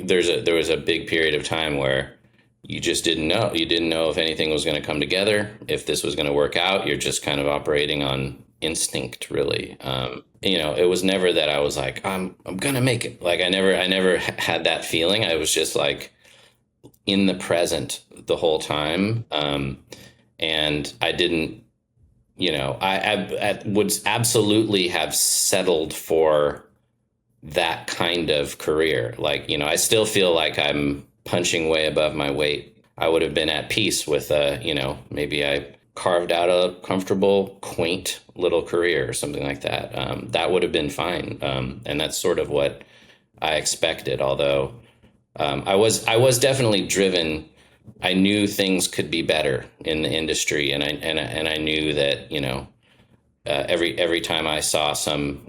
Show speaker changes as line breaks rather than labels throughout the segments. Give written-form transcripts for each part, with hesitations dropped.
there was a big period of time where you just didn't know. You didn't know if anything was going to come together, if this was going to work out. You're just kind of operating on instinct, really. It was never that I was like, I'm gonna make it. Like I never had that feeling. I was just like in the present the whole time. And I didn't, I would absolutely have settled for that kind of career. Like, I still feel like I'm punching way above my weight. I would have been at peace with, maybe I carved out a comfortable, quaint little career or something like that. That would have been fine. And that's sort of what I expected. Although I was definitely driven. I knew things could be better in the industry, and I knew that every time I saw some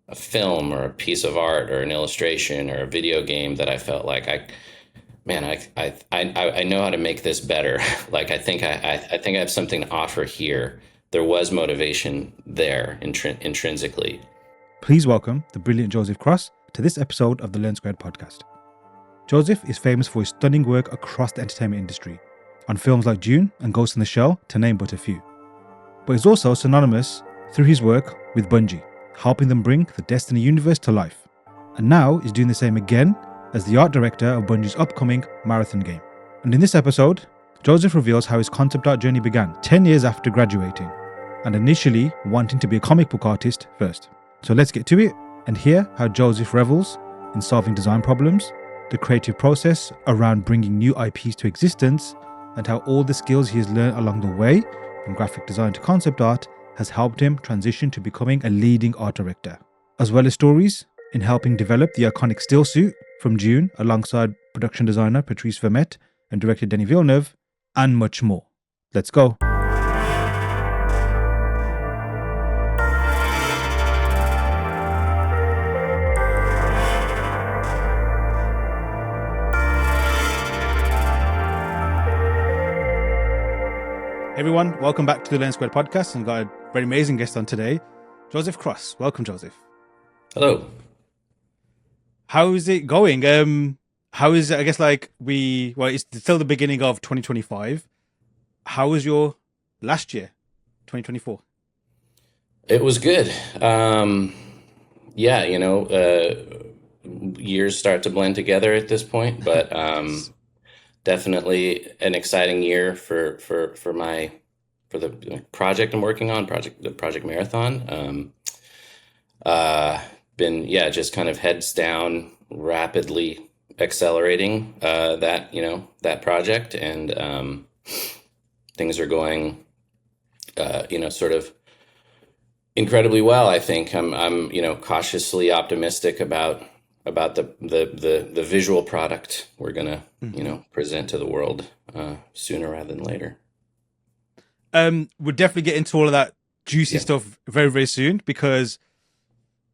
a film or a piece of art or an illustration or a video game that I felt like I know how to make this better. Like I think I have something to offer here. There was motivation there intrinsically.
Please welcome the brilliant Joseph Cross to this episode of the Learn Squared podcast. Joseph is famous for his stunning work across the entertainment industry, on films like Dune and Ghost in the Shell, to name but a few. But he's also synonymous through his work with Bungie, helping them bring the Destiny universe to life. And now is doing the same again as the art director of Bungie's upcoming Marathon game. And in this episode, Joseph reveals how his concept art journey began 10 years after graduating, and initially wanting to be a comic book artist first. So let's get to it and hear how Joseph revels in solving design problems, the creative process around bringing new IPs to existence, and how all the skills he has learned along the way, from graphic design to concept art, has helped him transition to becoming a leading art director, as well as stories in helping develop the iconic still suit from Dune alongside production designer Patrice Vermette and director Denis Villeneuve, and much more. Let's go. Hey everyone, welcome back to the Learn Squared podcast, and got a very amazing guest on today, Joseph Cross. Welcome, Joseph.
Hello.
How is it going? How is it, I guess, it's still the beginning of 2025. How was your last year, 2024?
It was good. Years start to blend together at this point, but definitely an exciting year for the project I'm working on, the Project Marathon. Just kind of heads down, rapidly accelerating that project, and things are going sort of incredibly well. I think I'm cautiously optimistic about the visual product we're gonna present to the world sooner rather than later.
We'll definitely get into all of that juicy stuff very, very soon, because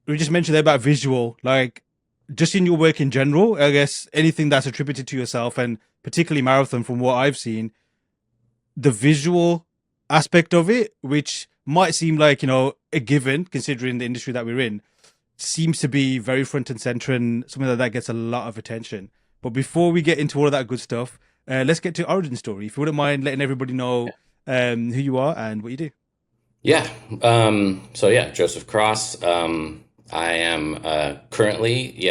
we just mentioned there about visual, like just in your work in general, I guess anything that's attributed to yourself, and particularly Marathon, from what I've seen, the visual aspect of it, which might seem like, a given considering the industry that we're in, seems to be very front and center, and something that gets a lot of attention. But before we get into all of that good stuff, let's get to origin story. If you wouldn't mind letting everybody know who you are and what you do.
Yeah. Joseph Cross. I am currently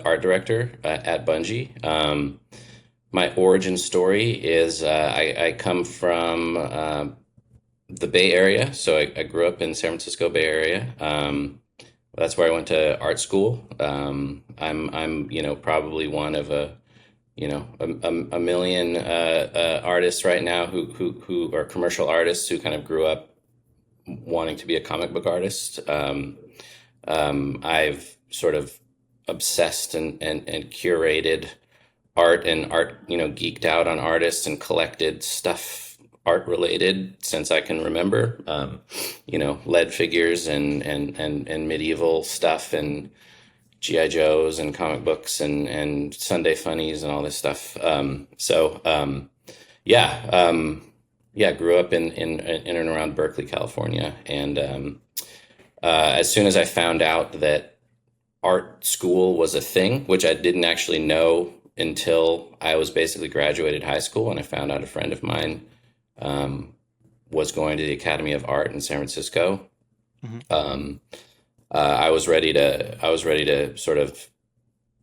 art director at Bungie. My origin story is I come from the Bay Area. So I grew up in San Francisco Bay Area. That's where I went to art school. I'm probably one of a million artists right now who are commercial artists who kind of grew up wanting to be a comic book artist. I've sort of obsessed and curated art, geeked out on artists and collected stuff art related since I can remember. Lead figures and medieval stuff and G.I. Joes and comic books and Sunday funnies and all this stuff. Grew up in and around Berkeley, California. And as soon as I found out that art school was a thing, which I didn't actually know until I was basically graduated high school, and I found out a friend of mine um, was going to the Academy of Art in San Francisco.
Hmm.
Um, I was ready to sort of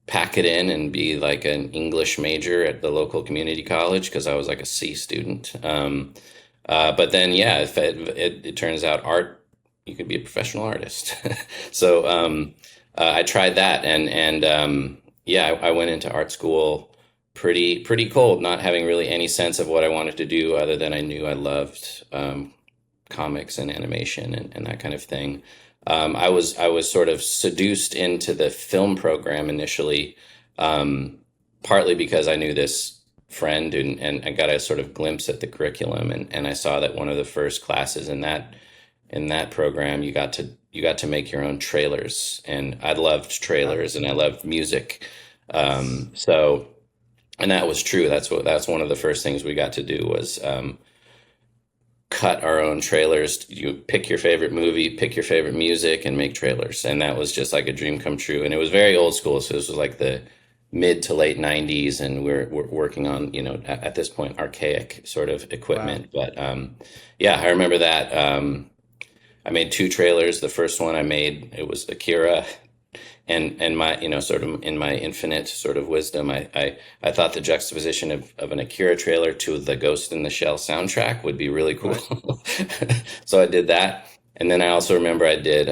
pack it in and be like an English major at the local community college because I was like a C student. But then, yeah, if it turns out art, you could be a professional artist. So I tried that, and yeah, I went into art school pretty cold, not having really any sense of what I wanted to do other than I knew I loved comics and animation and that kind of thing. I was sort of seduced into the film program initially, um, partly because I knew this friend and I got a sort of glimpse at the curriculum and I saw that one of the first classes in that program you got to make your own trailers and I loved
Wow.
trailers and I loved music. So and that was true. That's one of the first things we got to do was cut our own trailers. You pick your favorite movie, pick your favorite music, and make trailers. And that was just like a dream come true. And it was very old school. So this was like the mid to late 90s. And we're working on, at this point, archaic sort of
Wow.
equipment. But yeah, I remember that. I made two trailers. The first one I made, it was Akira and my sort of in my infinite sort of wisdom I thought the juxtaposition of an Akira trailer to the Ghost in the Shell soundtrack would be really cool.
Right.
So I did that, and then I also remember I did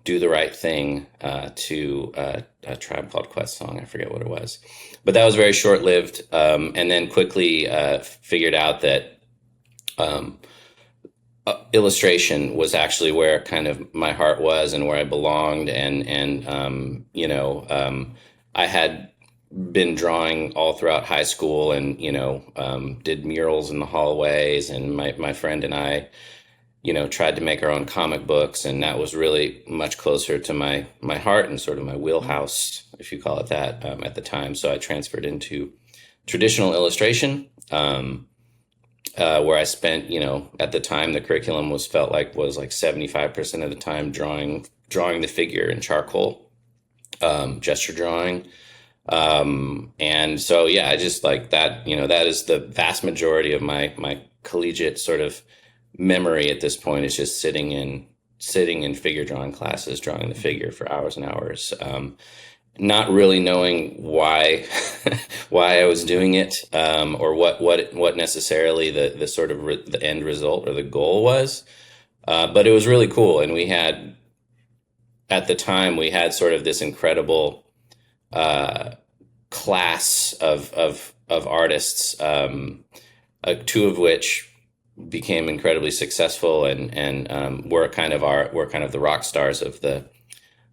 Do the Right Thing to a Tribe Called Quest song. I forget what it was, but that was very short-lived, and then quickly figured out that um, illustration was actually where kind of my heart was and where I belonged. And I had been drawing all throughout high school and did murals in the hallways. And my friend and I tried to make our own comic books, and that was really much closer to my heart and sort of my
Mm.
wheelhouse, if you call it that, at the time. So I transferred into traditional illustration. Where I spent, at the time the curriculum was like 75% of the time drawing the figure in charcoal, gesture drawing. And so yeah, I just like that, that is the vast majority of my collegiate sort of memory at this point is just sitting in figure drawing classes, drawing the
Mhm.
figure for hours and hours. Not really knowing why why I was doing it, or what necessarily the sort of the end result or the goal was. But it was really cool, and at the time we had sort of this incredible uh, class of artists, two of which became incredibly successful and were kind of the rock stars of the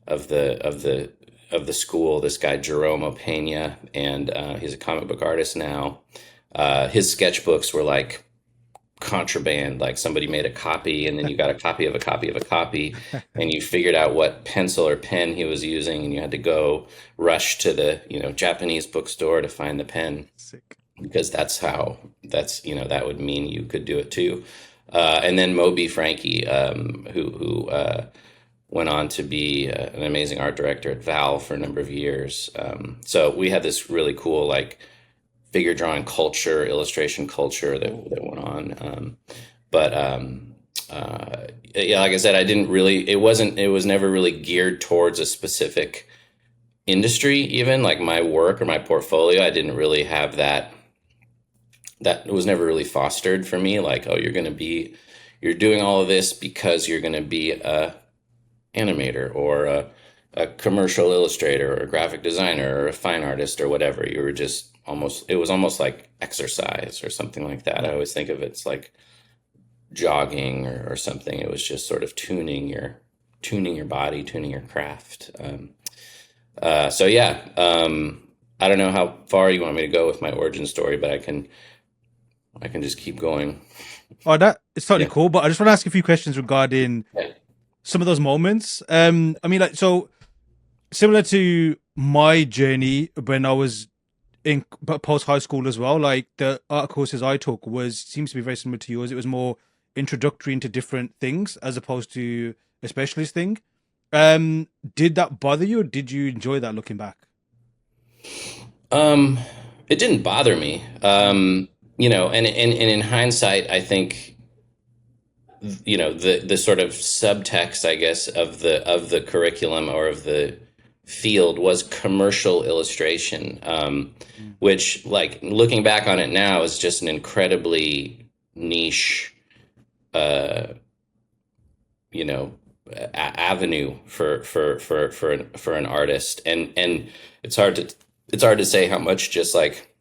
of the of the school. This guy Jerome Pena, and he's a comic book artist now. His sketchbooks were like contraband. Like somebody made a copy, and then you got a copy of a copy of a copy, and you figured out what pencil or pen he was using, and you had to go rush to the Japanese bookstore to find the pen
Sick.
because that would mean you could do it too. And then Moby Frankie, who went on to be an amazing art director at Valve for a number of years. So we had this really cool like figure drawing culture, illustration culture that
Oh.
went on. But yeah, like I said, I didn't really. It was never really geared towards a specific industry. Even like my work or my portfolio, I didn't really have that. That was never really fostered for me. Like, oh, you're doing all of this because you're going to be a animator or a commercial illustrator or a graphic designer or a fine artist or whatever. You were just it was almost like exercise or something like that. I
Mm.
always think of it's like jogging or something. It was just sort of tuning your body, tuning your craft. So yeah, I don't know how far you want me to go with my origin story, but I can just keep going.
Oh, that it's totally
Yeah.
cool. But I just want to ask a few questions regarding
Yeah.
some of those moments. I mean, like, so similar to my journey when I was in post high school as well. Like the art courses I took was seems to be very similar to yours. It was more introductory into different things as opposed to a specialist thing. Did that bother you, or did you enjoy that looking back?
Um, it didn't bother me.
Mm,
And in hindsight, I think, the sort of subtext, I guess, of the curriculum or of the field was commercial illustration,
mm,
which, like, looking back on it now, is just an incredibly niche, uh, you know, avenue for an artist, and it's hard to it's hard to say how much just like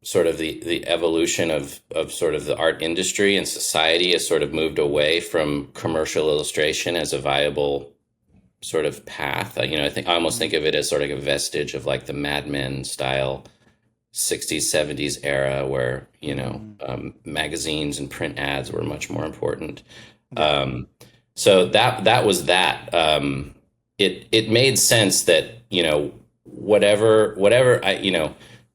sort of the evolution of sort of the art industry and society has sort of moved away from commercial illustration as a viable sort of path. I think I almost think
mm,
of it as sort of a vestige of like the Mad Men style 60s, 70s era where,
mm.
magazines and print ads were much more important.
Yeah.
Um, so that was that. It made sense that, whatever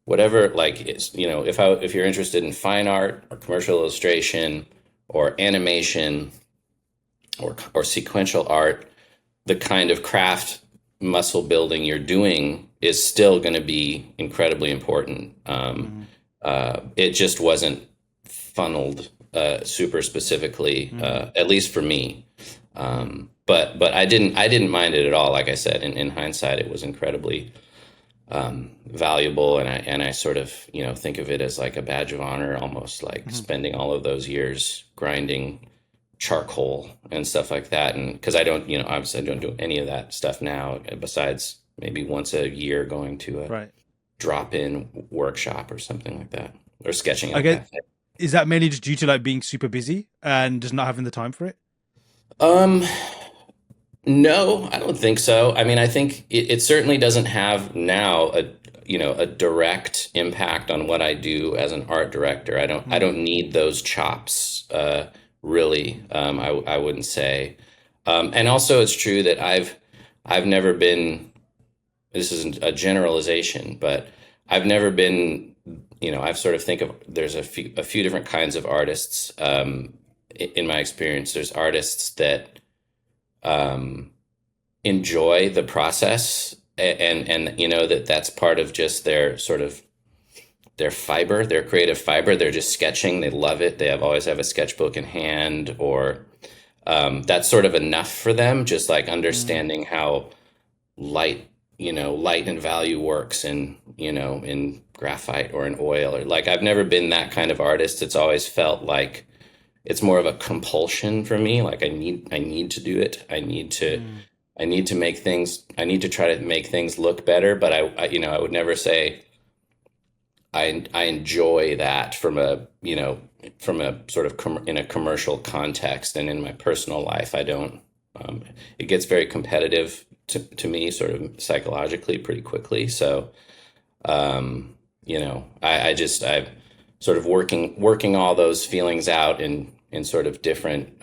whatever, like, it's, if you're interested in fine art or commercial illustration or animation or sequential art, the kind of craft muscle building you're doing is still going to be incredibly important.
Mm,
It just wasn't funneled super specifically,
mm,
at least for me. But I didn't mind it at all. Like I said, in hindsight, it was incredibly valuable, and I sort of, think of it as like a badge of honor, almost like
mm.
spending all of those years grinding charcoal and stuff like that. And because I don't, obviously I don't do any of that stuff now, besides maybe once a year going to a
Right.
drop-in workshop or something like that, or sketching at
I
a
get.
cafe.
Is that mainly just due to like being super busy and just not having the time for it?
Um, no, I don't think so. I mean, I think it certainly doesn't have now a direct impact on what I do as an art director. I
Mm,
don't need those chops, really. I wouldn't say. And also, it's true that I've never been. This isn't a generalization, but I've never been. I've sort of think of there's a few different kinds of artists. In my experience, there's artists that um, enjoy the process, and that's part of just their sort of their fiber, their creative fiber. They're just sketching, they love it, they always have a sketchbook in hand, or that's sort of enough for them, just like
mm,
understanding how light and value works in graphite or in oil. Or, like, I've never been that kind of artist. It's always felt like it's more of a compulsion for me. Like, I need to do it.
mm,
I need to make things. I need to try to make things look better. But I would never say I enjoy that from a sort of in a commercial context. And in my personal life, I don't. It gets very competitive to me, sort of psychologically, pretty quickly. So, I'm sort of working all those feelings out in sort of different,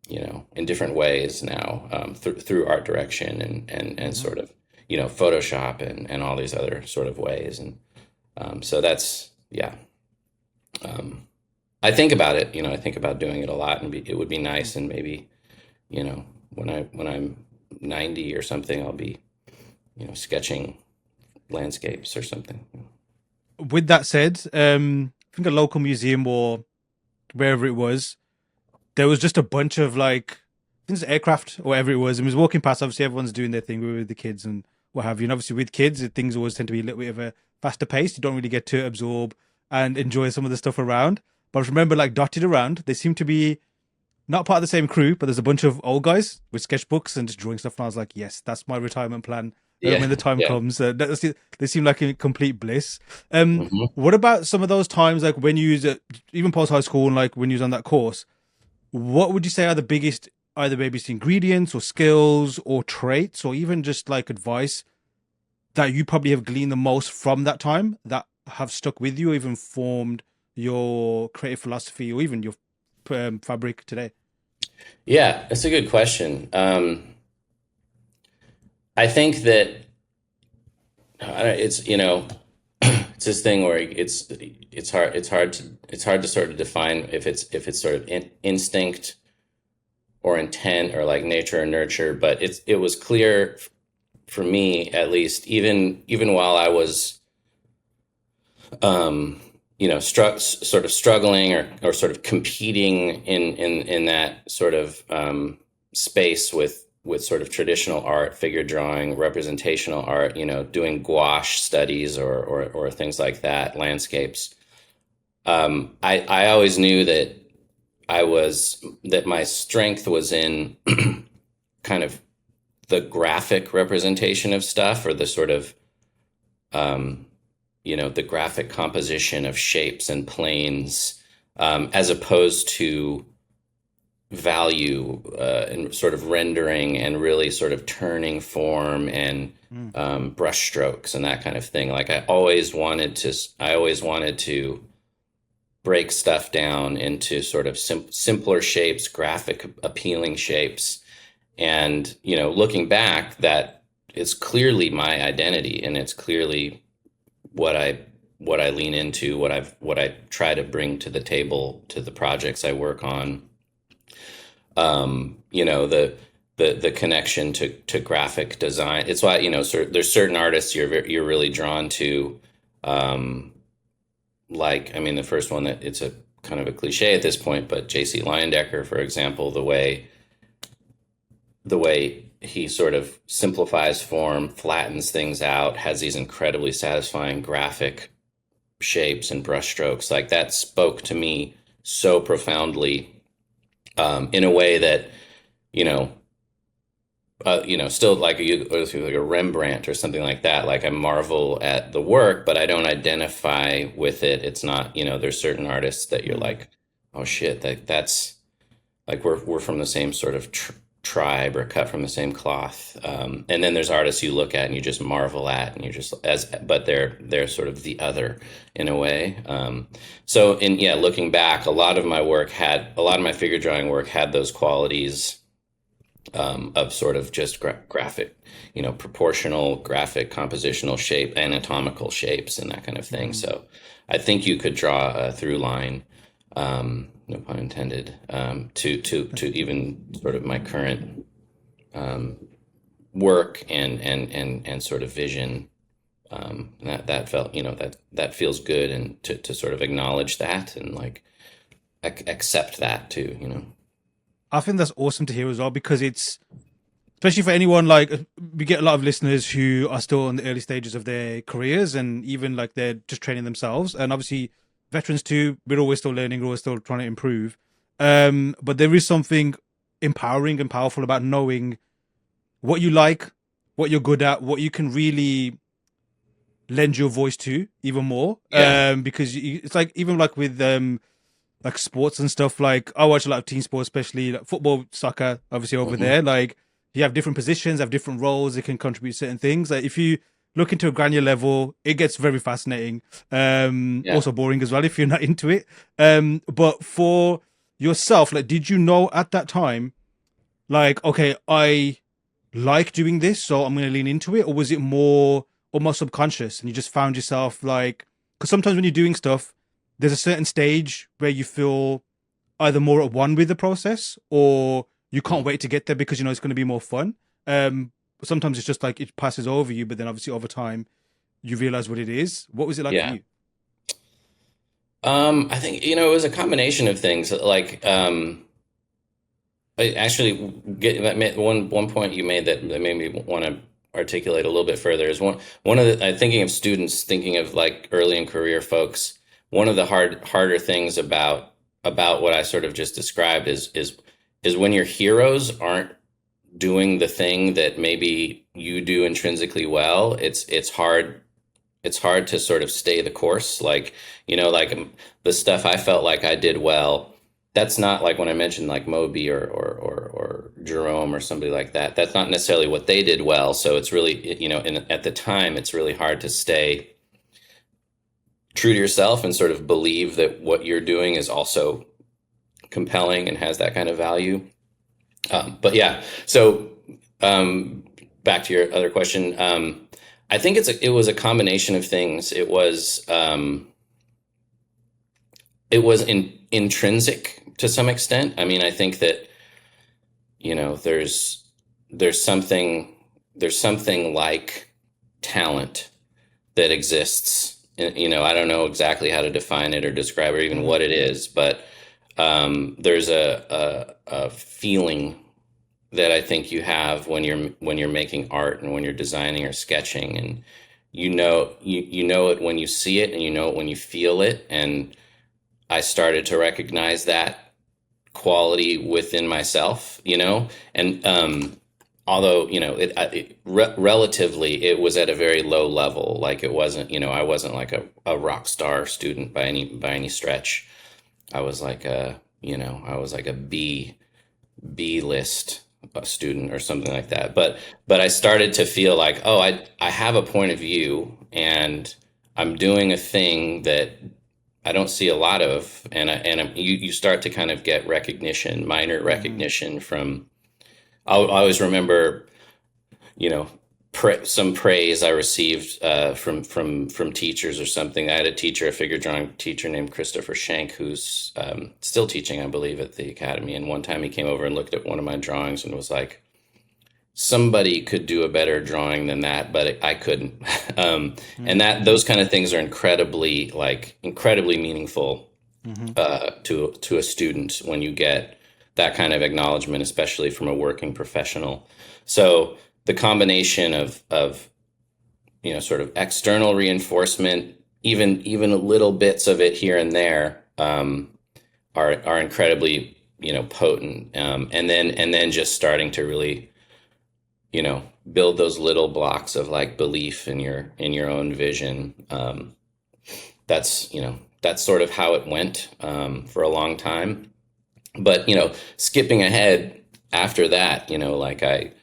in different ways now, through art direction and
mhm.
sort of, Photoshop and all these other sort of ways. And so that's, yeah. Um, I think about it, I think about doing it a lot, and it would be nice. And maybe, when I'm 90 or something, I'll be, sketching landscapes or something.
With that said, I think a local museum or wherever it was, there was just a bunch of like, I think it's aircraft or whatever it was. And we was walking past. Obviously, everyone's doing their thing with the kids and what have you. And obviously, with kids, things always tend to be a little bit of a faster pace. You don't really get to absorb and enjoy some of the stuff around. But I remember, like, dotted around, they seem to be not part of the same crew, but there's a bunch of old guys with sketchbooks and just drawing stuff. And I was like, yes, that's my retirement plan.
Yeah,
When the time
yeah.
comes, they seem like a complete bliss.
Hmm.
What about some of those times, like when you use it, even post high school, and like when you was on that course? What would you say are the biggest, either maybe it's ingredients or skills or traits or even just like advice that you probably have gleaned the most from that time that have stuck with you, or even formed your creative philosophy or even your fabric today?
Yeah, that's a good question. I think that it's it's this thing where it's hard to sort of define if it's sort of instinct or intent or like nature or nurture, but it was clear for me, at least, even while I was sort of struggling or sort of competing in that sort of space with sort of traditional art, figure drawing, representational art, doing gouache studies or things like that, landscapes. I always knew that my strength was in kind of the graphic representation of stuff, or the sort of um, the graphic composition of shapes and planes, as opposed to value and sort of rendering and really sort of turning form and
Mm.
brush strokes and that kind of thing. Like I always wanted to break stuff down into sort of simpler shapes, graphic appealing shapes. And, looking back, that is clearly my identity, and it's clearly what I lean into, what I try to bring to the table, to the projects I work on. The connection to graphic design. It's why, there's certain artists you're really drawn to. Like, I mean, the first one, that it's a kind of a cliche at this point, but J.C. Leyendecker, for example, the way he sort of simplifies form, flattens things out, has these incredibly satisfying graphic shapes and brushstrokes. Like, that spoke to me so profoundly, in a way that, you know, still like a Rembrandt or something like that. Like, I marvel at the work, but I don't identify with it. It's not, there's certain artists that you're
Mm.
like, oh shit, that's like we're from the same sort of tribe, or cut from the same cloth. And then there's artists you look at and you just marvel at, and you just but they're sort of the other in a way. Looking back, a lot of my figure drawing work had those qualities, of sort of just graphic, proportional, graphic, compositional shape, anatomical shapes, and that kind of thing.
Mm.
So I think you could draw a through line, no pun intended, to even sort of my current um, work and sort of vision. That felt, that feels good, and to sort of acknowledge that, and like accept that too.
I think that's awesome to hear as well, because it's especially for anyone like we get a lot of listeners who are still in the early stages of their careers, and even like they're just training themselves, and obviously veterans too, we're always still learning, we're always still trying to improve. But there is something empowering and powerful about knowing what you like, what you're good at, what you can really lend your voice to even more.
Yeah.
Because it's like, even like with like sports and stuff, like I watch a lot of team sports, especially like football, soccer, obviously over
Hmm.
there. Like you have different positions, have different roles, it can contribute certain things. Like if you look into a granular level, it gets very fascinating.
Yeah.
Also boring as well if you're not into it. But for yourself, like did you know at that time, like, okay, I like doing this, so I'm going to lean into it? Or was it more almost subconscious and you just found yourself like, because sometimes when you're doing stuff, there's a certain stage where you feel either more at one with the process, or you can't
Mm.
wait to get there because you know it's going to be more fun. But sometimes it's just like it passes over you, but then obviously over time you realize what it is. What was it like for
Yeah.
you?
I think, it was a combination of things. Like, I actually one point you made that made me want to articulate a little bit further is one of the, thinking of students, thinking of like early in career folks. One of the harder things about what I sort of just described is when your heroes aren't doing the thing that maybe you do intrinsically well. It's hard to sort of stay the course. Like, like, the stuff I felt like I did well, that's not like when I mentioned like Moby or Jerome or somebody like that. That's not necessarily what they did well. So it's really, at the time, it's really hard to stay true to yourself and sort of believe that what you're doing is also compelling and has that kind of value. But yeah, so, back to your other question. I think it was a combination of things. It was intrinsic to some extent. I mean, I think that you know, there's something there's something like talent that exists. You know, I don't know exactly how to define it or describe it or even
Hmm.
what it is, but there's a feeling that I think you have when you're making art and when you're designing or sketching, and you know it when you see it and you know it when you feel it. And I started to recognize that quality within myself, you know, and although you know relatively it was at a very low level, like it wasn't, you know, I wasn't like a rock star student by any stretch. I was like a, you know, I was like a B list student or something like that. But I started to feel like, oh, I have a point of view and I'm doing a thing that I don't see a lot of, and you start to kind of get recognition, minor
Hmm.
recognition from. I always remember, you know, some praise I received from teachers or something. I had a teacher, a figure drawing teacher named Christopher Schenk, who's still teaching, I believe, at the academy. And one time he came over and looked at one of my drawings and was like, "Somebody could do a better drawing than that, but I couldn't." And that
Hmm.
those kind of things are incredibly meaningful
Hmm.
to a student when you get that kind of acknowledgement, especially from a working professional. So the combination of you know, sort of external reinforcement, even little bits of it here and there, are incredibly, you know, potent. And then just starting to really, you know, build those little blocks of like belief in your own vision. That's, you know, that's sort of how it went for a long time. But you know, skipping ahead after that, you know, like I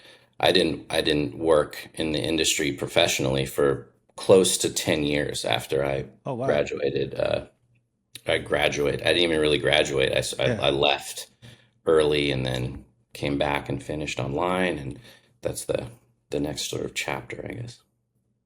didn't work in the industry professionally for close to 10 years after I
Oh wow.
graduated. I didn't even really graduate.
Yeah.
I left early and then came back and finished online, and that's the next sort of chapter, I guess.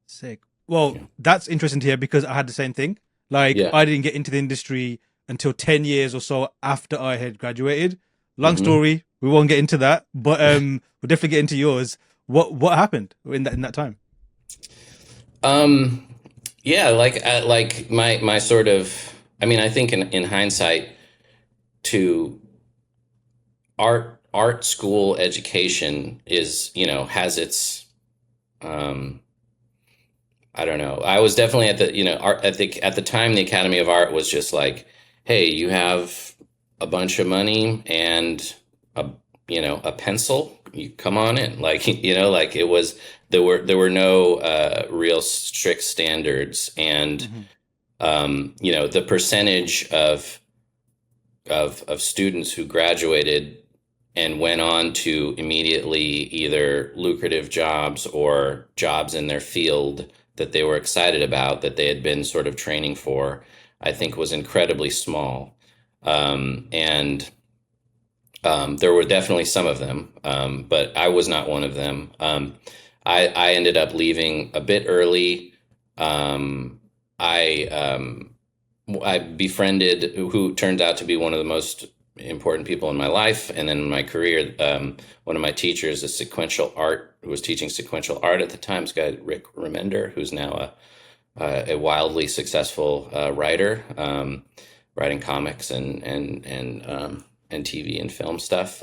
Sick. Well,
Yeah.
that's interesting to hear because I had the same thing. Like,
Yeah.
I didn't get into the industry until 10 years or so after I had graduated. Long
Hmm.
story, we won't get into that, but we'll definitely get into yours. What happened in that time?
Um, yeah, like my sort of, I mean, I think in hindsight, to art school education is, you know, has its um I don't know. I was definitely at the, you know, art at the time the Academy of Art was just like, hey, you have a bunch of money and a, you know, a pencil, you come on in. Like, you know, like it was, there were no real strict standards. And
Hmm.
you know, the percentage of students who graduated and went on to immediately either lucrative jobs or jobs in their field that they were excited about, that they had been sort of training for, I think was incredibly small. And there were definitely some of them, but I was not one of them. I ended up leaving a bit early. Um, I I befriended who turned out to be one of the most important people in my life and then in my career. One of my teachers, who was teaching sequential art at the time, this guy Rick Remender, who's now a wildly successful writer, writing comics and TV and film stuff.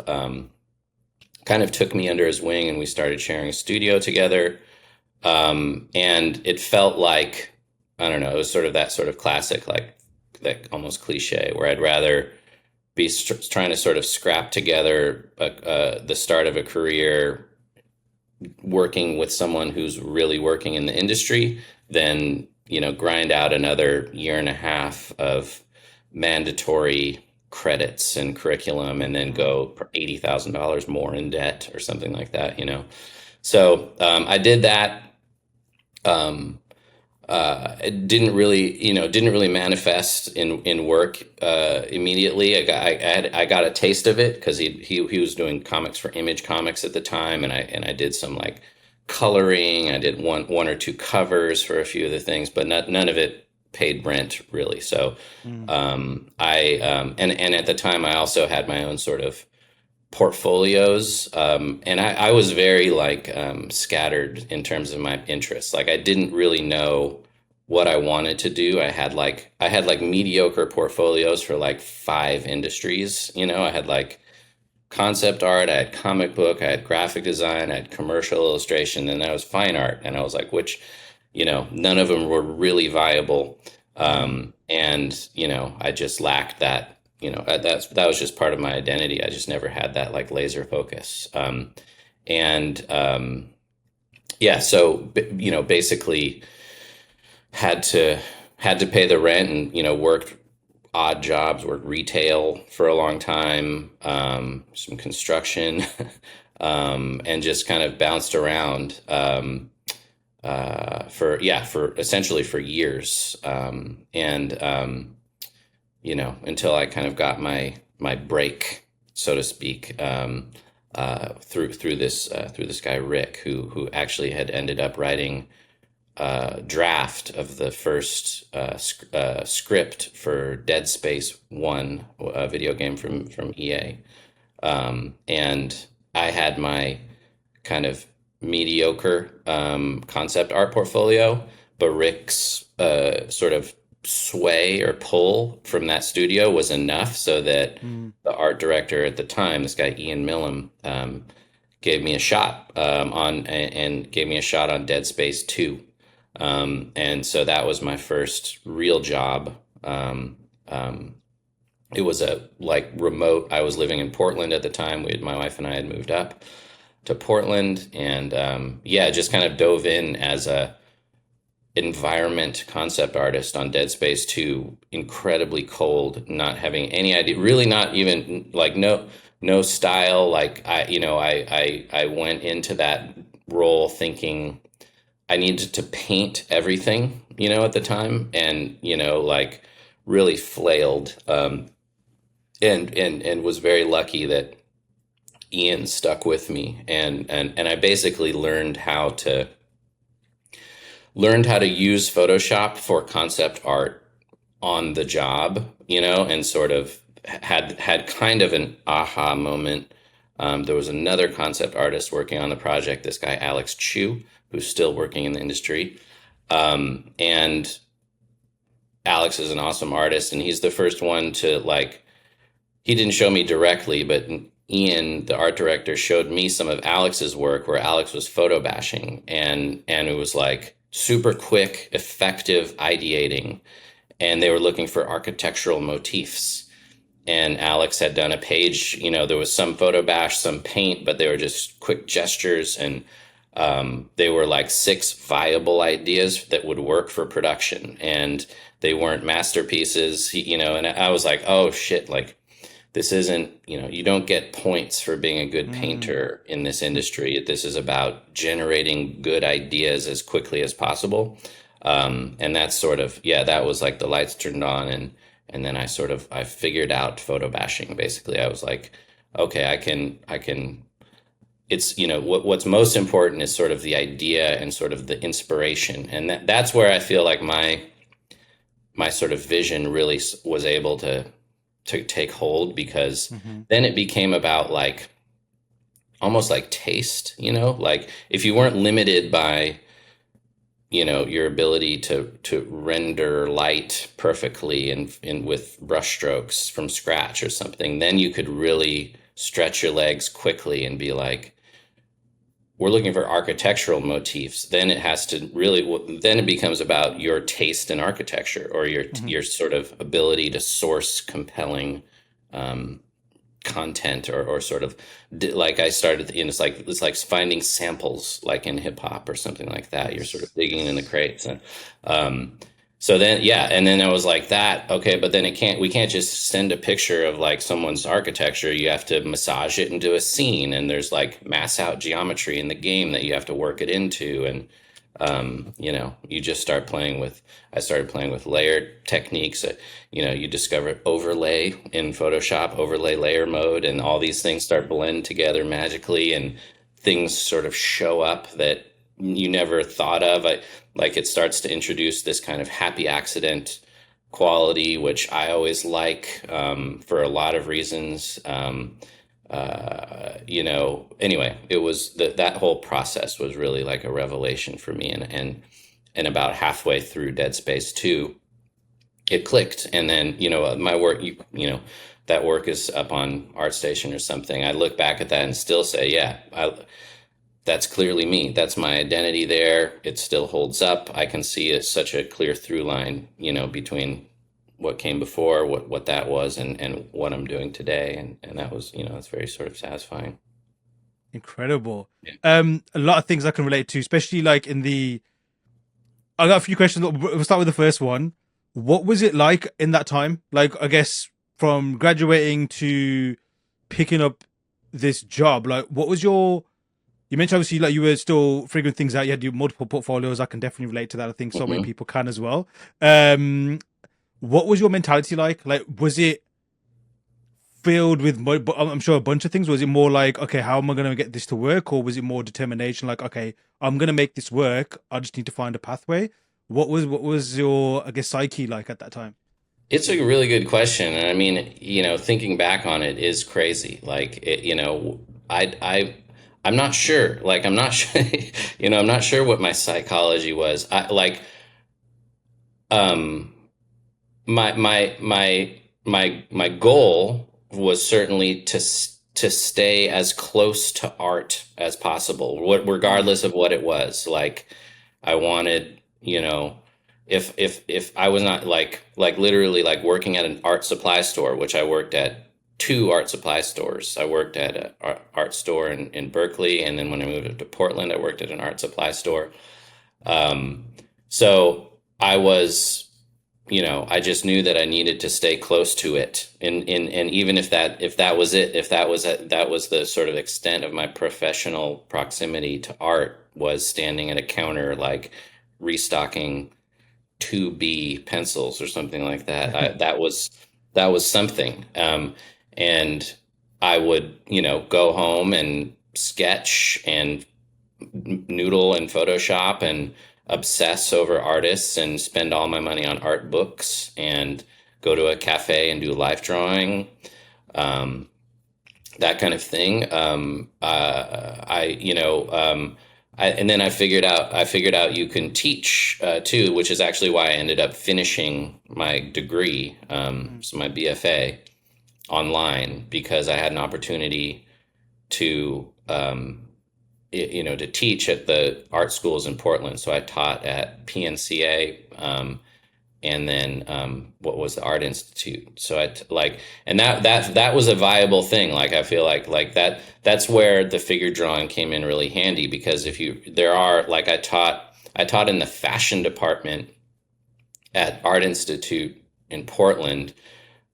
Kind of took me under his wing, and we started sharing a studio together. And it felt like, I don't know, it was sort of that sort of classic, like that almost cliche, where I'd rather be trying to sort of scrap together the start of a career working with someone who's really working in the industry than, you know, grind out another year and a half of mandatory credits and curriculum and then
Hmm.
go for $80,000 more in debt or something like that, you know. So I did that. Um, it didn't really manifest in work immediately. I got a taste of it because he was doing comics for Image Comics at the time, and I did some like coloring. I did one or two covers for a few of the things, but none of it paid rent really. So
Hmm.
I and at the time I also had my own sort of portfolios. And I was very like scattered in terms of my interests. Like I didn't really know what I wanted to do. I had like mediocre portfolios for like five industries. I had like concept art, I had comic book, I had graphic design, I had commercial illustration, and I was fine art. And I was like, none of them were really viable.
Mm.
And I just lacked that. That was just part of my identity. I just never had that like laser focus. And Yeah, so basically had to had to pay the rent and worked odd jobs, worked retail for a long time, some construction, and just kind of bounced around for essentially for years, and until I kind of got my break, so to speak, through this guy Rick, who actually had ended up writing draft of the first script for Dead Space One, a video game from EA, and I had my kind of mediocre concept art portfolio, but Rick's sort of sway or pull from that studio was enough so that
Mm.
the art director at the time, this guy Ian Millam, gave me a shot and gave me a shot on Dead Space 2. And so that was my first real job. It was a like remote. I was living in Portland at the time. My wife and I had moved up to Portland, and yeah, just kind of dove in as a environment concept artist on Dead Space 2, incredibly cold, not having any idea, really not even like no style. Like I went into that role thinking I needed to paint everything, at the time, and like really flailed, and was very lucky that Ian stuck with me, and I basically learned how to use Photoshop for concept art on the job, and sort of had kind of an aha moment. There was another concept artist working on the project, this guy Alex Chu, who's still working in the industry. And Alex is an awesome artist, and he's the first one to like. He didn't show me directly, but Ian, the art director, showed me some of Alex's work where Alex was photo bashing, and it was like super quick, effective ideating, and they were looking for architectural motifs. And Alex had done a page, there was some photo bash, some paint, but they were just quick gestures, and they were like six viable ideas that would work for production, and they weren't masterpieces, and I was like, oh shit, like this isn't, you don't get points for being a good
Mm.
painter in this industry. This is about generating good ideas as quickly as possible. And that's sort of, yeah, that was like the lights turned on, and then I figured out photo bashing. Basically, I was like, okay, I can, what's most important is sort of the idea and sort of the inspiration. And that's where I feel like my sort of vision really was able to take hold, because
Mm-hmm.
then it became about like almost like taste, like if you weren't limited by your ability to render light perfectly and with brushstrokes from scratch or something, then you could really stretch your legs quickly and be like, we're looking for architectural motifs. Then it has to really, then it becomes about your taste in architecture, or your
Mm-hmm.
your sort of ability to source compelling um, content, or sort of like I started, it's like finding samples like in hip hop or something like that. You're sort
Yes.
of digging in the crates, and um, so then yeah, and then I was like that, okay, but then we can't just send a picture of like someone's architecture. You have to massage it into a scene, and there's like mass out geometry in the game that you have to work it into, and you just start playing with. I started playing with layer techniques. You discover overlay in Photoshop, overlay layer mode, and all these things start blend together magically, and things sort of show up that you never thought of. Like it starts to introduce this kind of happy accident quality, which I always like, for a lot of reasons. Anyway, it was that whole process was really like a revelation for me. And about halfway through Dead Space 2, it clicked. And then, my work, that work is up on ArtStation or something. I look back at that and still say, yeah, that's clearly me. That's my identity there. It still holds up. I can see it's such a clear through line, between what came before, what that was, and what I'm doing today. And that was, it's very sort of satisfying.
Incredible.
Yeah.
A lot of things I can relate to, especially like in the. I got a few questions. We'll start with the first one. What was it like in that time? Like, I guess from graduating to picking up this job. Like, what was your? You mentioned obviously like you were still figuring things out. You had your multiple portfolios. I can definitely relate to that. I think so many
hmm
people can as well. Um, what was your mentality like? Like, was it filled with I'm sure a bunch of things? Was it more like, okay, how am I going to get this to work? Or was it more determination? Like, okay, I'm going to make this work. I just need to find a pathway. What was your, I guess, psyche like at that time?
It's a really good question. And I mean, thinking back on it is crazy. Like, I'm not sure. Like, I'm not sure, I'm not sure what my psychology was. Um, my goal was certainly to stay as close to art as possible,
Mm,
regardless of what it was. Like, I wanted, if I was not like literally like working at an art supply store, which I worked at two art supply stores. I worked at an art store in Berkeley, and then when I moved up to Portland, I worked at an art supply store. Um, so I was, I just knew that I needed to stay close to it. And even if that was it, if that was the sort of extent of my professional proximity to art, was standing at a counter like restocking 2B pencils or something like that. That was something. And I would, go home and sketch and noodle in Photoshop and obsess over artists and spend all my money on art books and go to a cafe and do life drawing, um, that kind of thing. And then I figured out you can teach too, which is actually why I ended up finishing my degree,
mm,
so my BFA online, because I had an opportunity to to teach at the art schools in Portland. So I taught at PNCA, and then what was the Art Institute. So and that was a viable thing. Like, I feel like that's where the figure drawing came in really handy, because if you there are like I taught in the fashion department at Art Institute in Portland,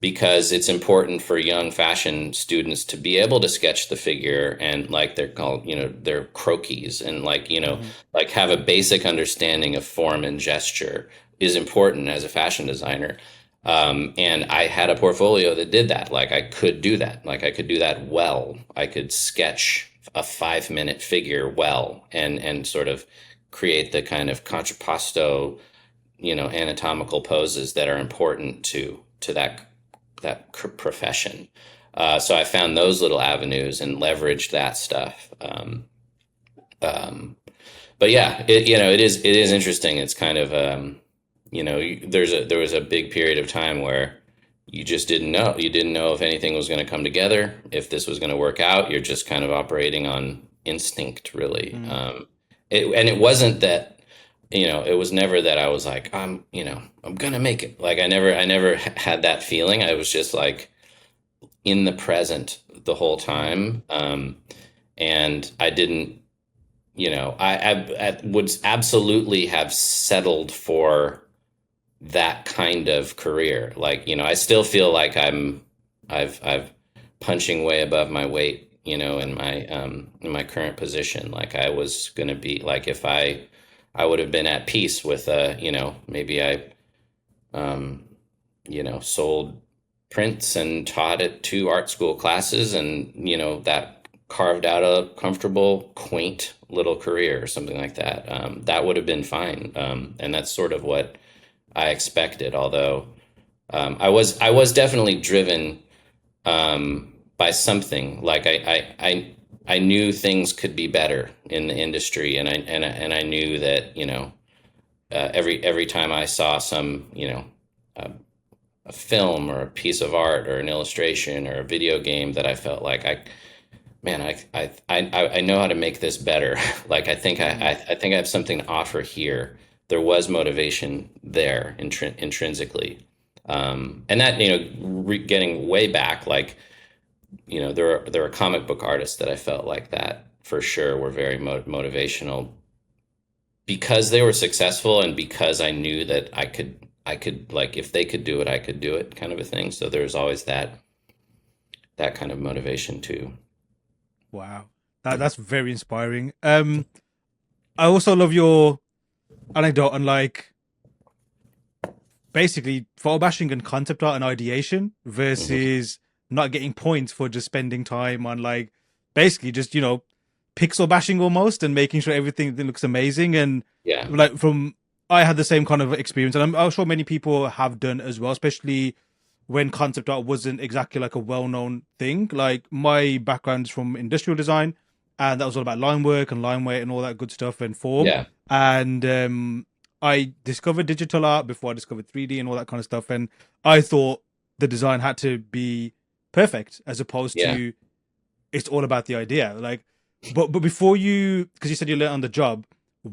because it's important for young fashion students to be able to sketch the figure, and like they're called, they're croquis, and like,
mm,
like have a basic understanding of form and gesture is important as a fashion designer. And I had a portfolio that did that. Like, I could do that. Like, I could do that well. I could sketch a 5-minute figure well, and sort of create the kind of contrapposto, anatomical poses that are important to that profession. So I found those little avenues and leveraged that stuff. Um, but yeah, it is interesting. It's kind of, there was a big period of time where you just didn't know. You didn't know if anything was going to come together, if this was going to work out. You're just kind of operating on instinct, really.
mm,
And it wasn't that, it was never that I was like, I'm gonna make it. Like, I never had that feeling. I was just like in the present the whole
mm,
time. And I didn't, I would absolutely have settled for that kind of career. Like, I still feel like I've punching way above my weight, in my current position. Like, I was gonna be like, if I would have been at peace with, maybe I, um, sold prints and taught at two art school classes, and, that carved out a comfortable, quaint little career or something like that. That would have been fine. And that's sort of what I expected. Although, I was definitely driven, by something. Like I knew things could be better in the industry, and I knew that, every time I saw some, a, a film or a piece of art or an illustration or a video game, that I felt like man, I know how to make this better. Like I think I have something to offer here. There was motivation there, intrinsically, and that, getting way back, like, there are comic book artists that I felt like that for sure were very motivational, because they were successful, and because I knew that I could, like, if they could do it, I could do it, kind of a thing. So there's always that kind of motivation too.
Wow, that's very inspiring. I also love your anecdote on like basically photo bashing and concept art and ideation
Hmm.
versus not getting points for just spending time on like basically just pixel bashing almost and making sure everything looks amazing. And
Yeah,
like from I had the same kind of experience, and I'm sure many people have done as well, especially when concept art wasn't exactly like a well-known thing. Like my background is from industrial design, and that was all about line work and line weight and all that good stuff and form.
yeah,
And I discovered digital art before I discovered 3D and all that kind of stuff. And I thought the design had to be perfect as opposed
yeah.
to it's all about the idea. Like, but before you, because you said you learned on the job,
Hmm.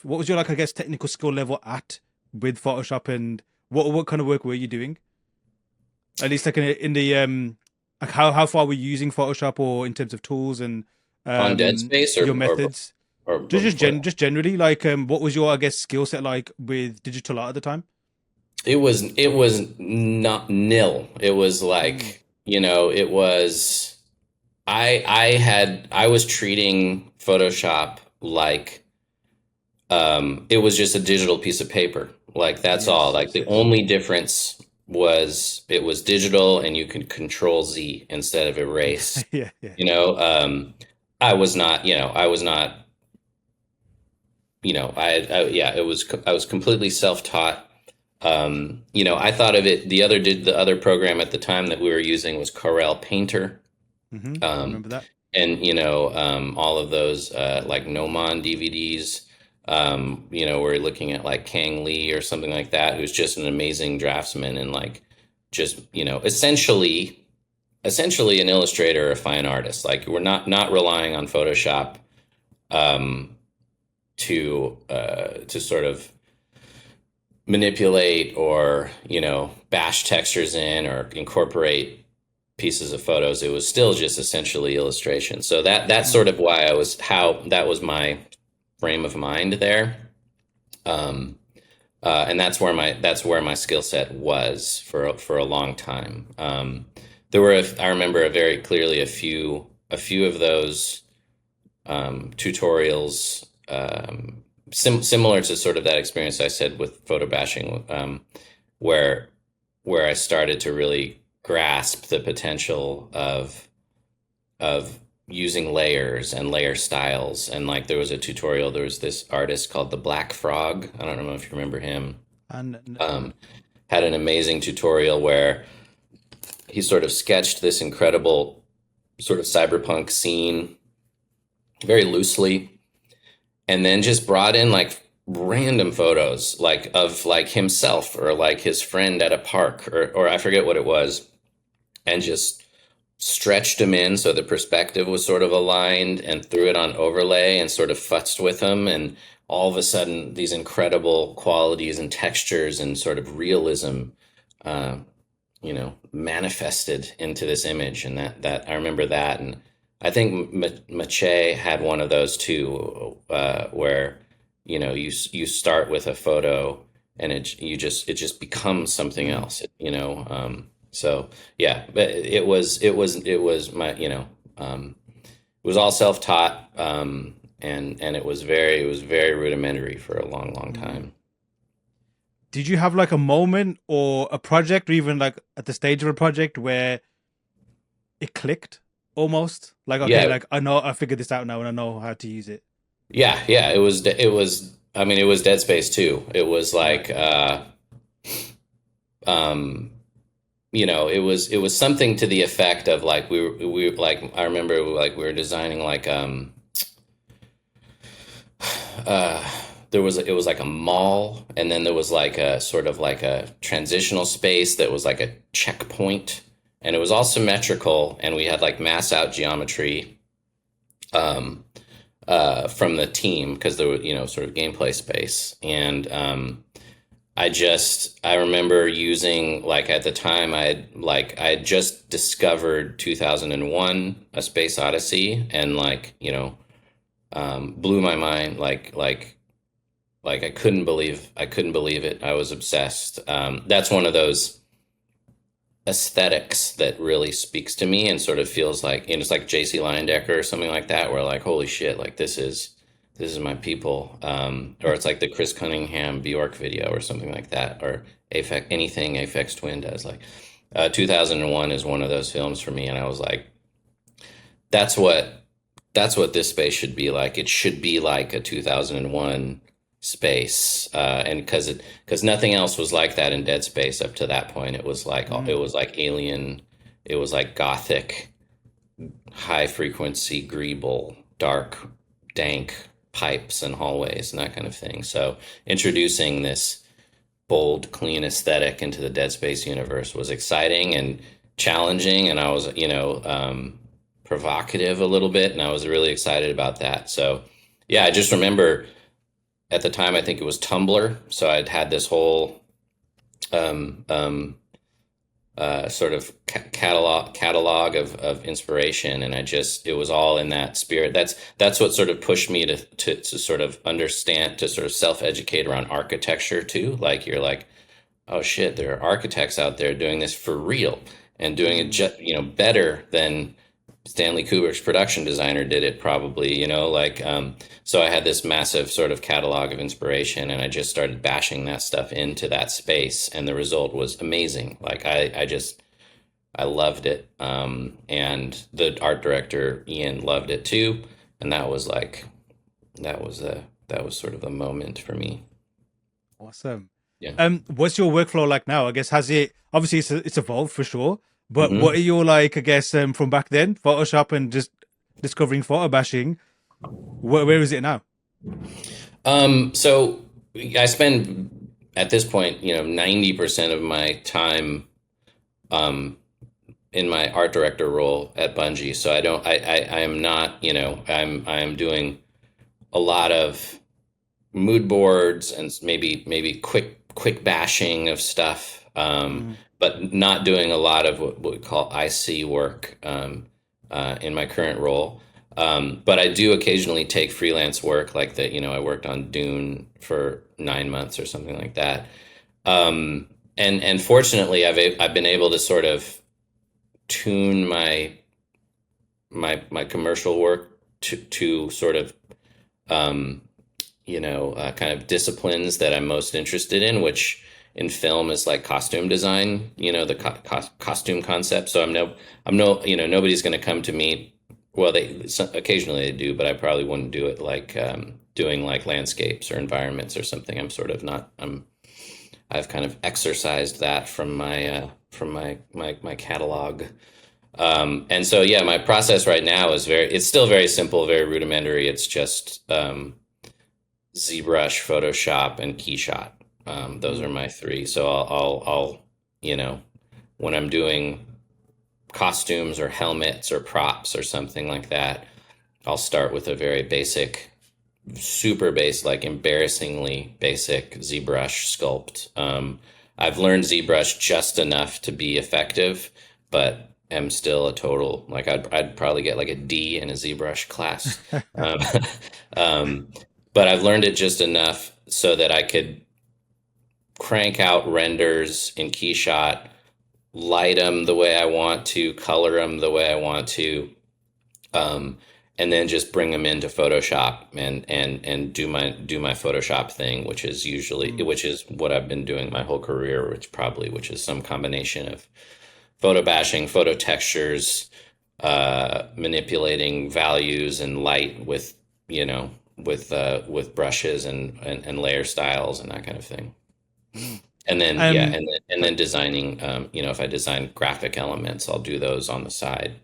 what was your like I guess technical skill level at with Photoshop, and what kind of work were you doing? At least like in the like how far were you using Photoshop or in terms of tools and
On Dead Space,
your
or
methods?
or before that.
Just generally like what was your I guess skill set like with digital art at the time?
It was not nil. It was
Mm.
like, it was, I was treating Photoshop like, it was just a digital piece of paper. Like, that's all.
Yes,
Like,
yes,
the
yes.
only difference was it was digital, and you could control Z instead of erase.
Yeah, yeah.
You know, I was not, yeah, I was completely self-taught. I thought of it, the other program at the time that we were using was Corel Painter.
I
Um,
remember that.
and, all of those, like Gnomon DVDs, we're looking at like Kang Lee or something like that, who's just an amazing draftsman, and like, just, essentially an illustrator or a fine artist. Like, we're not relying on Photoshop, um, to sort of manipulate, or, bash textures in, or incorporate pieces of photos. It was still just essentially illustration. So that's sort
Mm.
of why I was how that was my frame of mind there. Um, and that's where my skill set was for a long time. There were I remember very clearly a few of those, tutorials, similar to sort of that experience I said with photo bashing, where I started to really grasp the potential of using layers and layer styles. And like, there was a tutorial. There was this artist called the Black Frog. I don't know if you remember him.
And
Um, Had an amazing tutorial where he sort of sketched this incredible sort of cyberpunk scene very loosely, and then just brought in like random photos, like of like himself or like his friend at a park, or I forget what it was, and just stretched him in so the perspective was sort of aligned, and threw it on overlay and sort of futzed with him, and all of a sudden these incredible qualities and textures and sort of realism, uh, manifested into this image. And that I remember that. And I think Mache had one of those too, where, you start with a photo, and it just becomes something
mm.
else, so yeah. But it was my, it was all self-taught, and it was very rudimentary for a long, long
Mm.
time.
Did you have like a moment or a project or even like at the stage of a project where it clicked almost? Like okay,
Yeah,
like I know I figured this out now and I know how to use it.
yeah. It was, I mean, it was Dead Space too. It was
Right.
like, um it was something to the effect of like we like I remember like we were designing like uh there was it was like a mall, and then there was like a sort of like a transitional space that was like a checkpoint, and it was all symmetrical, and we had like mass out geometry um from the team because there was sort of gameplay space. And I remember using, like, at the time I had just discovered 2001 A Space Odyssey, and like blew my mind, like I couldn't believe it. I was obsessed. That's one of those aesthetics that really speaks to me and sort of feels like, it's like JC Leyendecker or something like that, where like, holy shit, like this is my people. Or it's like the Chris Cunningham Bjork video or something like that, or anything Aphex Twin does. Like 2001 is one of those films for me, and I was like, that's what this space should be like. It should be like a 2001 space, and because nothing else was like that in Dead Space up to that point. It
Mm.
was like Alien, it was like gothic, high frequency, greeble, dark, dank pipes and hallways and that kind of thing. So introducing this bold, clean aesthetic into the Dead Space universe was exciting and challenging, and I was, provocative a little bit, and I was really excited about that. So, yeah, I just remember at the time, I think it was Tumblr, so I'd had this whole um, um, sort of catalog of inspiration, and it was all in that spirit. That's what sort of pushed me to sort of understand, to sort of self-educate around architecture too. Like, you're like, oh shit, there are architects out there doing this for real and doing it
Mm.
better than Stanley Kubrick's production designer did it, probably, like, so I had this massive sort of catalog of inspiration, and I just started bashing that stuff into that space, and the result was amazing. Like, I loved it. And the art director Ian loved it too, and that was sort of a moment for me.
Awesome.
Yeah.
What's your workflow like now? I guess has it obviously it's evolved for sure, but what are
hmm
your, like, I guess, from back then, Photoshop and just discovering photo bashing? Where is it now?
So I spend, at this point, 90% of my time um, in my art director role at Bungie. So I am not, I am doing a lot of mood boards and maybe quick bashing of stuff,
Mm.
but not doing a lot of what we call IC work in my current role. But I do occasionally take freelance work, like that. I worked on Dune for 9 months or something like that. And fortunately, I've been able to sort of tune my commercial work to sort of um, kind of disciplines that I'm most interested in, which in film is like costume design, the costume concept. So I'm no, nobody's going to come to me. Well, occasionally they do, but I probably wouldn't do it like doing like landscapes or environments or something. I'm sort of not. I've kind of exercised that from my catalog. And so, yeah, my process right now it's still very simple, very rudimentary. It's just ZBrush, Photoshop, and Keyshot. Those are
Mm.
my three. So I'll, you know, when I'm doing costumes or helmets or props or something like that, I'll start with a very basic, super basic, like embarrassingly basic ZBrush sculpt. I've learned ZBrush just enough to be effective, but am still a total, like, I'd probably get like a D in a ZBrush class. Um, um, but I've learned it just enough so that I could crank out renders in Keyshot, light them the way I want to, color them the way I want to, um, and then just bring them into Photoshop and do my Photoshop thing,
Mm.
which is what I've been doing my whole career, which is some combination of photo bashing, photo textures, manipulating values and light with with brushes and layer styles and that kind of thing.
Mm.
And then yeah,
Um,
and then designing, if I design graphic elements, I'll do those on the side.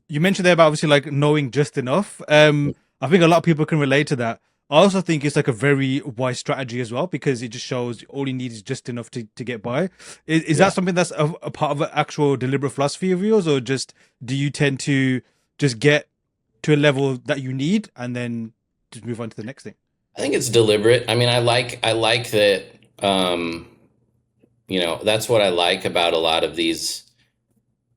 you mentioned there about obviously like knowing just enough. I think a lot of people can relate to that. I also think it's like a very wise strategy as well because it just shows all you need is just enough to get by. Is that
Yeah.
something that's a part of an actual deliberate philosophy of yours, or just do you tend to just get to a level that you need and then just move on to the next thing?
I think it's deliberate. I mean, I like that, um, that's what I like about a lot of these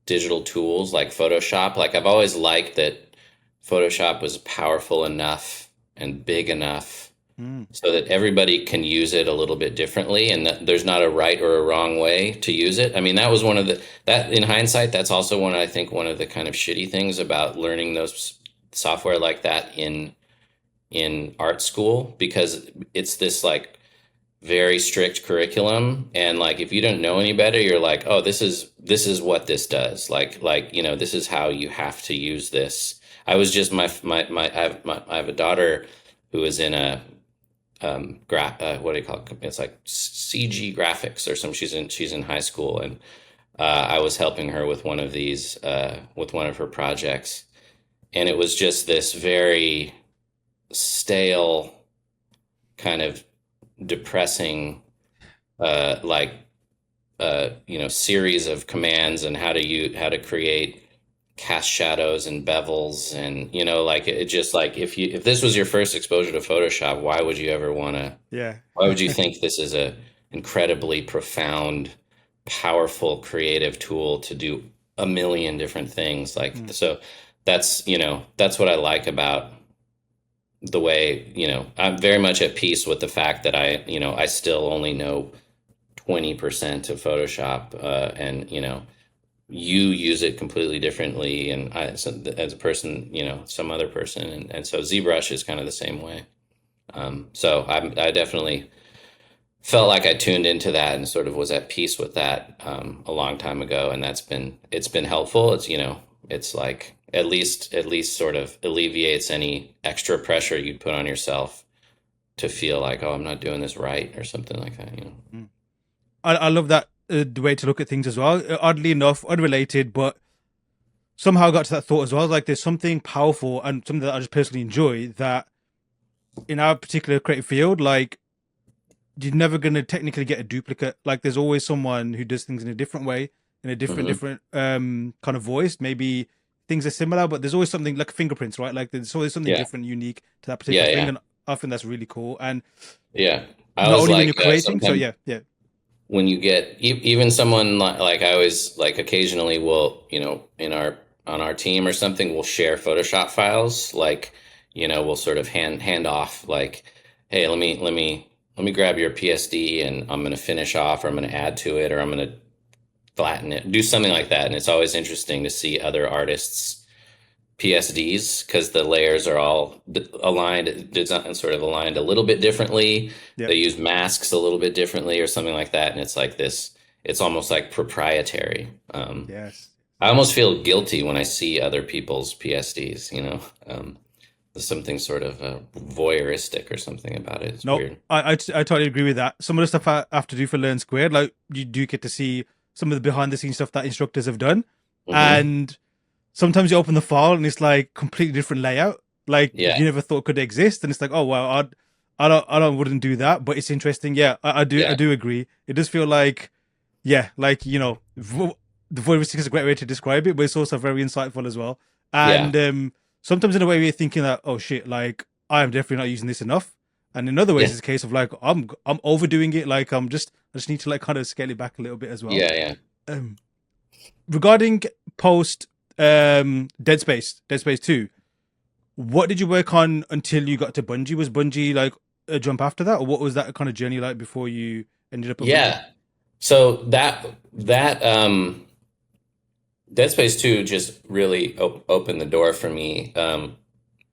digital tools like Photoshop. Like I've always liked that Photoshop was powerful enough and big enough
Mm,
so that everybody can use it a little bit differently and that there's not a right or a wrong way to use it. I mean, that was one of the that in hindsight, that's also I think one of the kind of shitty things about learning those software like that in art school because it's this like very strict curriculum and like if you don't know any better you're like, oh, this is what this does, this is how you have to use this. I was just I have a daughter who is in a what do you call it, it's like CG graphics or some, she's in high school, and I was helping her with one of these with one of her projects, and it was just this very stale kind of depressing like series of commands and how to create cast shadows and bevels, and like it just like if this was your first exposure to Photoshop,
yeah.
why would you think this is a incredibly profound, powerful, creative tool to do a million different things? Like
Mm,
so that's what I like about the way, I'm very much at peace with the fact that I still only know 20% of Photoshop, and you use it completely differently, and as a person, some other person, and so ZBrush is kind of the same way. So I definitely felt like I tuned into that and sort of was at peace with that a long time ago, and it's been helpful. It's like at least sort of alleviates any extra pressure you'd put on yourself to feel like, oh, I'm not doing this right or something like that.
mm. I love that the way to look at things as well. Oddly enough, unrelated, but somehow I got to that thought as well. Like there's something powerful and something that I just personally enjoy that in our particular creative field, like you're never gonna technically get a duplicate. Like there's always someone who does things in a different way, in a
Hmm.
different kind of voice. Maybe things are similar, but there's always something like fingerprints, right? Like there's always something
Yeah,
different, unique to that particular
yeah,
thing,
yeah,
and I think that's really cool. And
yeah. I
not
was
only when
like
you're creating, so
sometimes
yeah, yeah,
when you get even someone like I always like occasionally will, in our on our team or something, we'll share Photoshop files, like, we'll sort of hand off like, hey, let me grab your PSD and I'm going to finish off, or I'm going to add to it, or I'm going to flatten it, do something like that. And it's always interesting to see other artists PSDs because the layers are all aligned, designed, sort of aligned a little bit differently.
yeah.
They use masks a little bit differently or something like that. And it's like this, it's almost like proprietary.
Yes.
I almost feel guilty when I see other people's PSDs, there's something sort of voyeuristic or something about it. It's
No,
weird.
I totally agree with that. Some of the stuff I have to do for Learn Squared, like you do get to see some of the behind the scenes stuff that instructors have done,
Hmm.
and sometimes you open the file and it's like completely different layout, like
Yeah.
you never thought could exist, and it's like, oh well, I don't wouldn't do that, but it's interesting. Yeah, I
Yeah.
do agree. It does feel like, yeah, like the voyeuristic is a great way to describe it, but it's also very insightful as well.
Yeah.
And sometimes in a way we're thinking that, oh shit, like I am definitely not using this enough, and in other ways
Yeah.
it's a case of like I'm overdoing it. Like I just need to like kind of scale it back a little bit as well.
Yeah. Yeah.
Um, regarding post Dead Space 2, what did you work on until you got to Bungie? Was Bungie like a jump after that, or what was that kind of journey like before you ended up at Bungie?
Yeah. So that Dead Space 2 just really opened the door for me,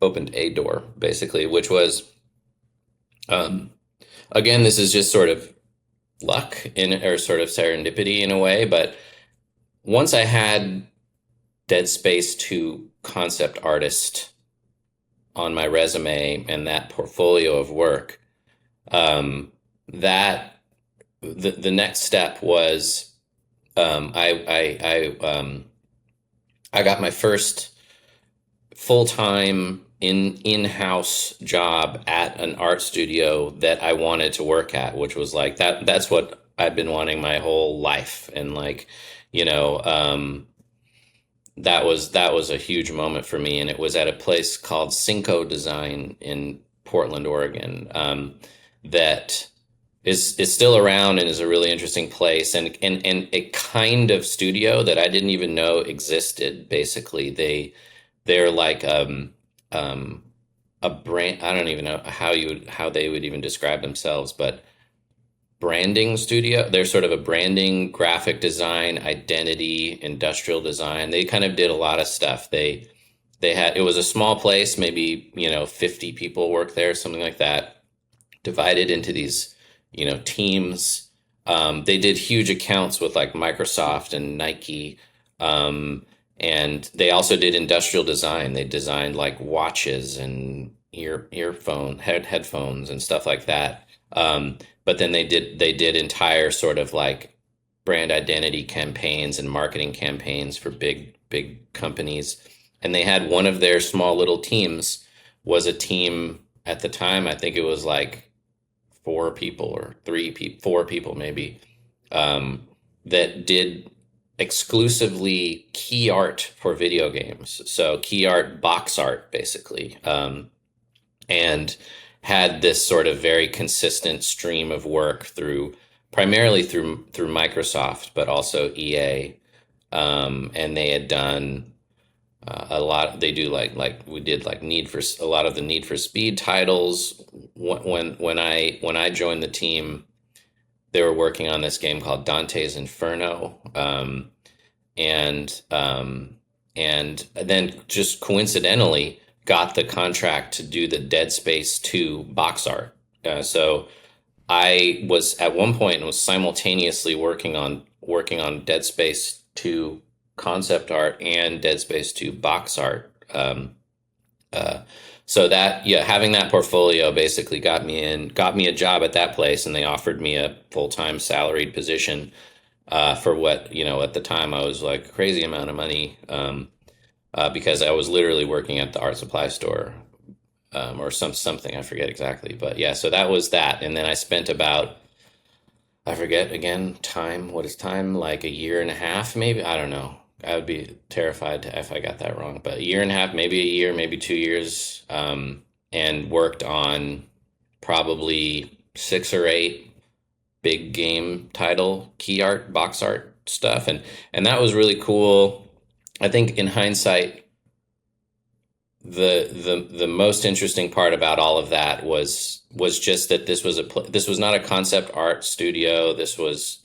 opened a door basically, which was, um, again, this is just sort of luck or sort of serendipity in a way, but once I had Dead Space 2 concept artist on my resume and that portfolio of work, um, that the next step was I got my first full-time in-house job at an art studio that I wanted to work at, which was like that's what I've been wanting my whole life. And like, you know, that was a huge moment for me, and it was at a place called Cinco Design in Portland, Oregon, that is still around and is a really interesting place, and a kind of studio that I didn't even know existed. Basically, they're like um, a brand. I don't even know how they would even describe themselves, but branding studio. They're sort of a branding, graphic design, identity, industrial design. They kind of did a lot of stuff. They had it was a small place, maybe 50 people work there, something like that, divided into these teams. They did huge accounts with like Microsoft and Nike. And they also did industrial design. They designed like watches and headphones and stuff like that. But then they did entire sort of like brand identity campaigns and marketing campaigns for big companies. And they had one of their small little teams was a team at the time. I think it was like 4 people or 3 people, 4 people maybe, that did exclusively key art for video games. So key art, box art, basically, and had this sort of very consistent stream of work primarily through Microsoft, but also EA. And they had done a lot. They do like we did like a lot of the Need for Speed titles. When I joined the team, they were working on this game called Dante's Inferno, and then just coincidentally got the contract to do the Dead Space 2 box art. So I was at one point and was simultaneously working on Dead Space 2 concept art and Dead Space 2 box art. Uh, so that, yeah, having that portfolio basically got me a job at that place, and they offered me a full-time salaried position for what, at the time I was like a crazy amount of money, because I was literally working at the art supply store, or something, I forget exactly. But yeah, so that was that. And then I spent about, I forget again, time, what is time? Like a year and a half, maybe? I don't know. I would be terrified if I got that wrong, but a year and a half, maybe a year, maybe 2 years, and worked on probably 6 or 8 big game title key art, box art stuff, and that was really cool. I think in hindsight, the most interesting part about all of that was just that this was not a concept art studio. This was,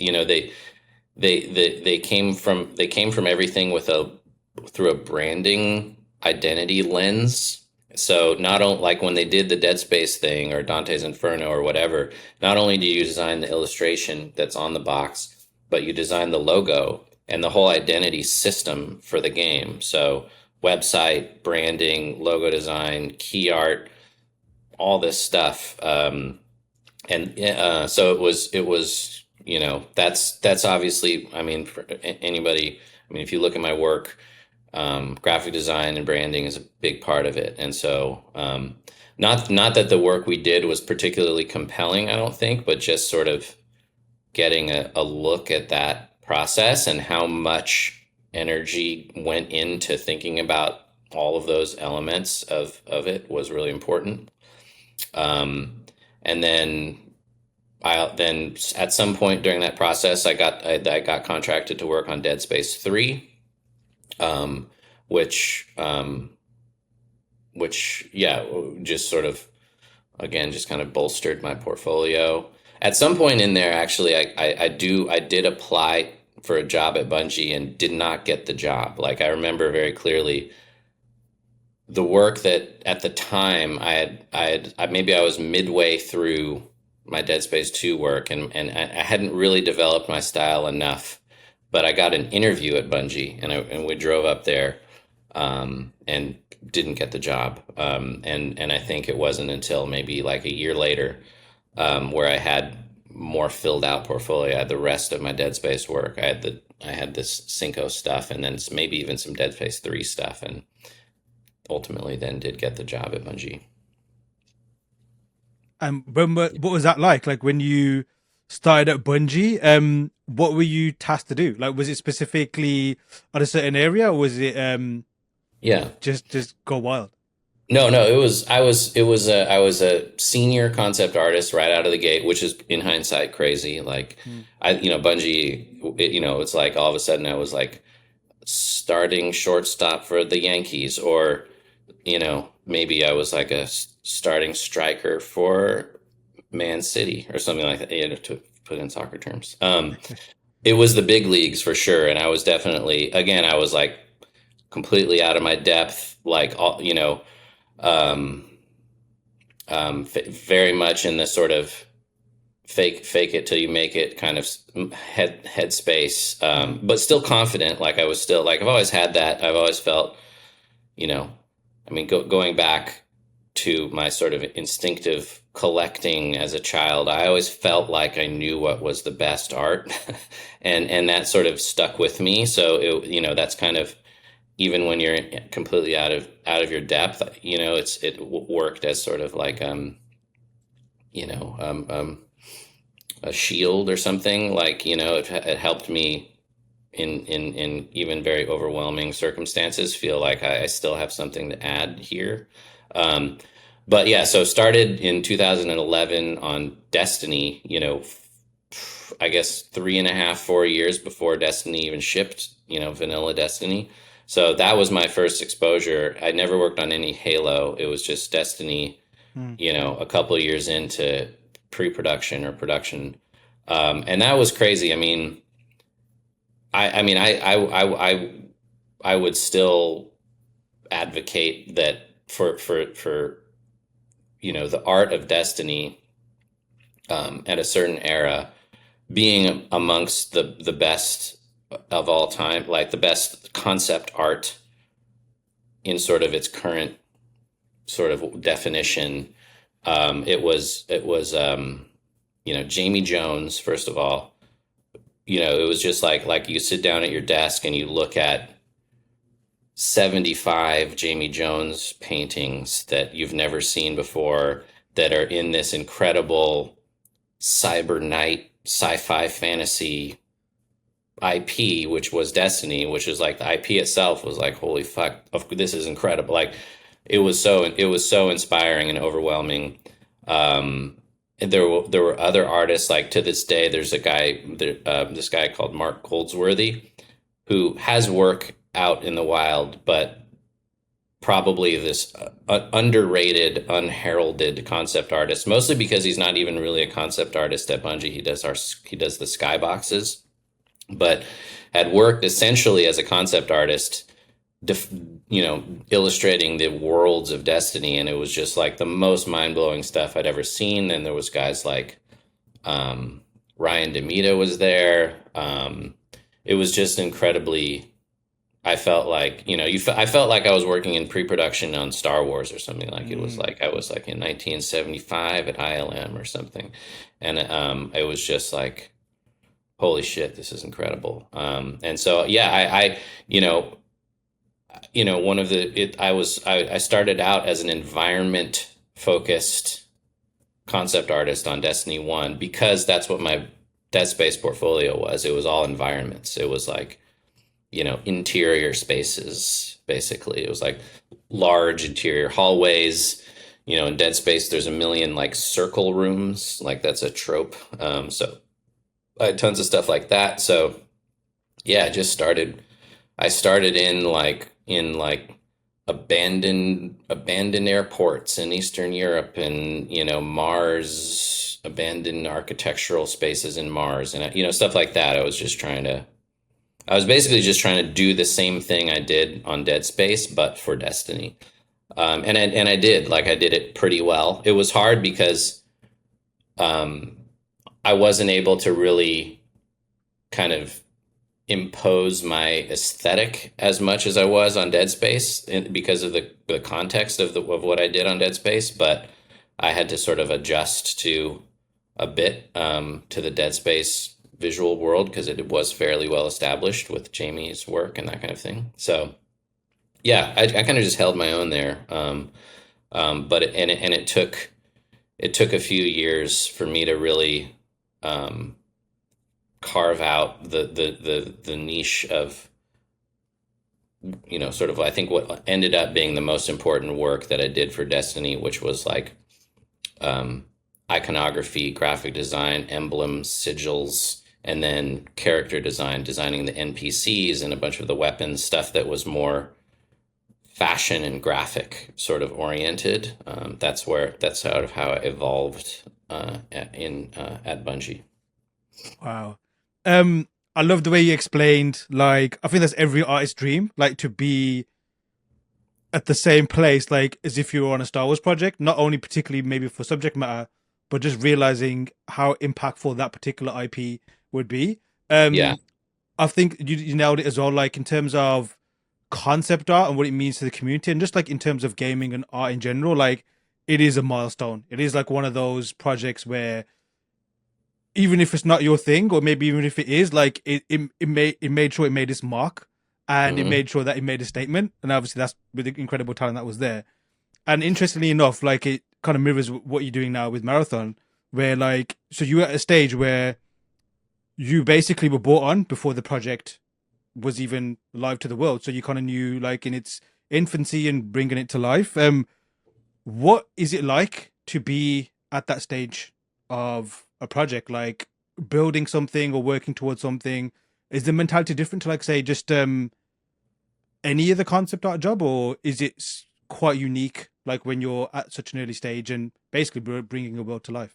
they came from everything through a branding identity lens. So not only like when they did the Dead Space thing or Dante's Inferno or whatever, not only do you design the illustration that's on the box, but you design the logo and the whole identity system for the game. So website, branding, logo design, key art, all this stuff. And so it was, that's obviously, I mean, for anybody, I mean, if you look at my work, graphic design and branding is a big part of it. And so, not that the work we did was particularly compelling, I don't think, but just sort of getting a look at that process and how much energy went into thinking about all of those elements of it was really important. And then at some point during that process, I got contracted to work on Dead Space 3, um, which yeah, just sort of, again, just kind of bolstered my portfolio. At some point in there, actually, I did apply for a job at Bungie and did not get the job. Like, I remember very clearly the work that at the time maybe I was midway through my Dead Space 2 work, and I hadn't really developed my style enough, but I got an interview at Bungie, and we drove up there, and didn't get the job. And I think it wasn't until maybe like a year later, where I had more filled out portfolio. I had the rest of my Dead Space work. I had this Cinco stuff, and then maybe even some Dead Space 3 stuff, and ultimately then did get the job at Bungie.
And what was that like? Like when you started at Bungie, what were you tasked to do? Like, was it specifically on a certain area, or was it
Yeah.
just go wild?
No, no, I was a senior concept artist right out of the gate, which is in hindsight crazy. Like
Mm.
Bungie, it's like all of a sudden I was like starting shortstop for the Yankees, or maybe I was like a starting striker for Man City or something like that, to put in soccer terms. It was the big leagues for sure, and I was definitely, again, I was like completely out of my depth, like all, um, very much in this sort of fake it till you make it kind of head space,
Mm.
but still confident. Like I was still like, I've always had that. I've always felt, you know, I mean, going back to my sort of instinctive collecting as a child, I always felt like I knew what was the best art, and that sort of stuck with me. So that's kind of, even when you're completely out of your depth, it worked as sort of like you know um, um, a shield or something. Like it helped me in even very overwhelming circumstances feel like I still have something to add here. Um, but yeah, so started in 2011 on Destiny. I guess 3.5, 4 years before Destiny even shipped. Vanilla Destiny. So that was my first exposure. I never worked on any Halo. It was just Destiny,
Mm.
a couple of years into pre-production or production. And that was crazy. I mean, I would still advocate that for the art of Destiny, at a certain era, being amongst the best of all time, like the best concept art in sort of its current sort of definition. It was Jamie Jones, first of all. It was just like you sit down at your desk and you look at 75 Jamie Jones paintings that you've never seen before, that are in this incredible cyber night sci-fi fantasy IP, which was Destiny, which is like the IP itself was like, holy fuck, this is incredible. Like it was so inspiring and overwhelming. And there were other artists, like to this day. There's a guy, this guy called Mark Goldsworthy, who has work out in the wild, but probably this underrated, unheralded concept artist, mostly because he's not even really a concept artist at Bungie. He does the skyboxes, but had worked essentially as a concept artist, def, illustrating the worlds of Destiny, and it was just like the most mind-blowing stuff I'd ever seen. And there was guys like Ryan DeMita was there. It was just incredibly. I felt like, I felt like I was working in pre-production on Star Wars or something. Like it was
Mm.
like I was like in 1975 at ILM or something, and it was just like, holy shit, this is incredible. And so yeah, one of the it I started out as an environment focused concept artist on Destiny 1, because that's what my Dead Space portfolio was. It was all environments. It was like, interior spaces, basically. It was like large interior hallways. In Dead Space, there's a million like circle rooms. Like that's a trope. So I had tons of stuff like that. So yeah, I started in abandoned airports in Eastern Europe, and Mars, abandoned architectural spaces in Mars, and stuff like that. I was basically just trying to do the same thing I did on Dead Space, but for Destiny. And I did, I did it pretty well. It was hard because um, I wasn't able to really kind of impose my aesthetic as much as I was on Dead Space, because of the context of what I did on Dead Space. But I had to sort of adjust to a bit to the Dead Space visual world because it was fairly well established with Jamie's work and that kind of thing. So yeah, I kind of just held my own there. But it took a few years for me to really um, carve out the niche of, sort of I think what ended up being the most important work that I did for Destiny, which was like um, iconography, graphic design, emblems, sigils, and then character design, designing the NPCs and a bunch of the weapons, stuff that was more fashion and graphic sort of oriented. That's sort of how it evolved at Bungie.
Wow. I love the way you explained. Like, I think that's every artist's dream. Like to be at the same place, like as if you were on a Star Wars project. Not only particularly maybe for subject matter, but just realizing how impactful that particular IP would be.
Yeah.
I think you nailed it as well. Like in terms of concept art and what it means to the community, and just like in terms of gaming and art in general, like it is a milestone. It is like one of those projects where even if it's not your thing, or maybe even if it is, like it made sure it made its mark, and it
Hmm.
made sure that it made a statement. And obviously that's with the incredible talent that was there. And interestingly enough, like it kind of mirrors what you're doing now with Marathon, where like so you were at a stage where you basically were brought on before the project was even live to the world. So you kind of knew like in its infancy and bringing it to life. What is it like to be at that stage of a project, like building something or working towards something? Is the mentality different to like say just any other concept art job, or is it quite unique? Like when you're at such an early stage and basically bringing a world to life.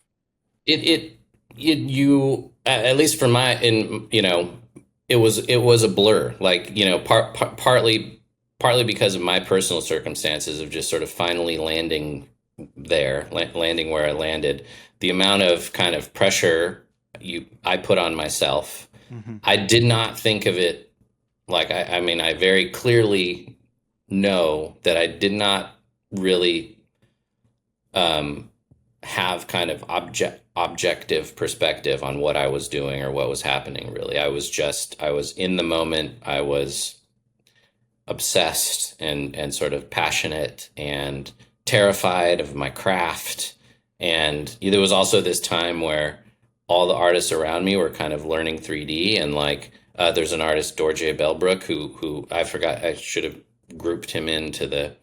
It it you at least for my in it was a blur. Like partly because of my personal circumstances of just sort of finally landing there, landing where I landed. The amount of kind of pressure I put on myself.
Hmm.
I did not think of it like I mean I very clearly know that I did not really um, have kind of objective perspective on what I was doing or what was happening. Really, I was in the moment. I was obsessed and sort of passionate and terrified of my craft. And there was also this time where all the artists around me were kind of learning 3D and like there's an artist Dorje Belbrook who I forgot I should have grouped him into the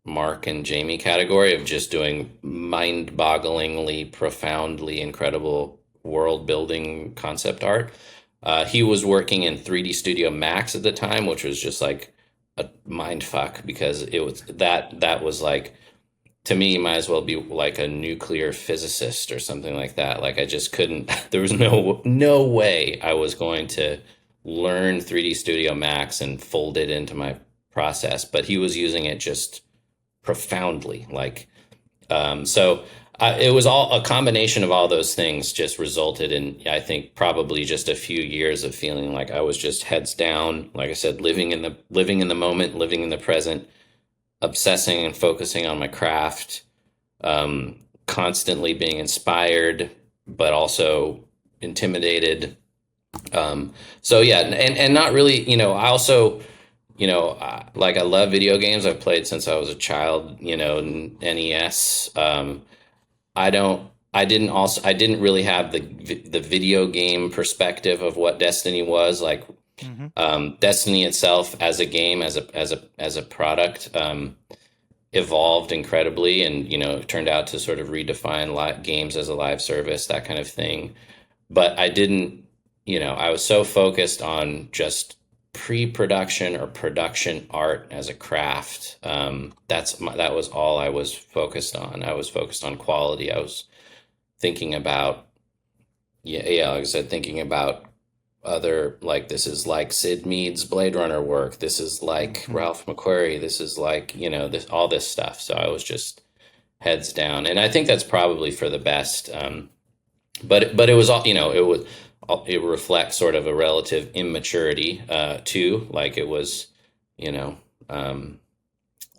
Mark and Jamie category of just doing mind-bogglingly, profoundly incredible world-building concept art. He was working in 3D Studio Max at the time, which was just like a mind fuck because that was like to me might as well be like a nuclear physicist or something like that. Like I just couldn't. There was no way I was going to learn 3D Studio Max and fold it into my process. But he was using it just profoundly. It was all a combination of all those things just resulted in, I think, probably just a few years of feeling like I was just heads down, like I said, living in the moment, living in the present, obsessing and focusing on my craft, constantly being inspired, but also intimidated. So yeah, and not really, I also like I love video games. I've played since I was a child, NES. I didn't really have the video game perspective of what Destiny was like.
Hmm.
Destiny itself as a game, as a product, evolved incredibly, and turned out to sort of redefine games as a live service, that kind of thing. But I didn't, I was so focused on just pre-production or production art as a craft. That was all I was focused on. I was focused on quality. I was thinking about, yeah, like I said, thinking about other, like, this is like Sid Mead's Blade Runner work. This is like
Hmm.
Ralph McQuarrie. This is like, all this stuff. So I was just heads down, and I think that's probably for the best. But it was all, it reflects sort of a relative immaturity too. Like it was, you know, um,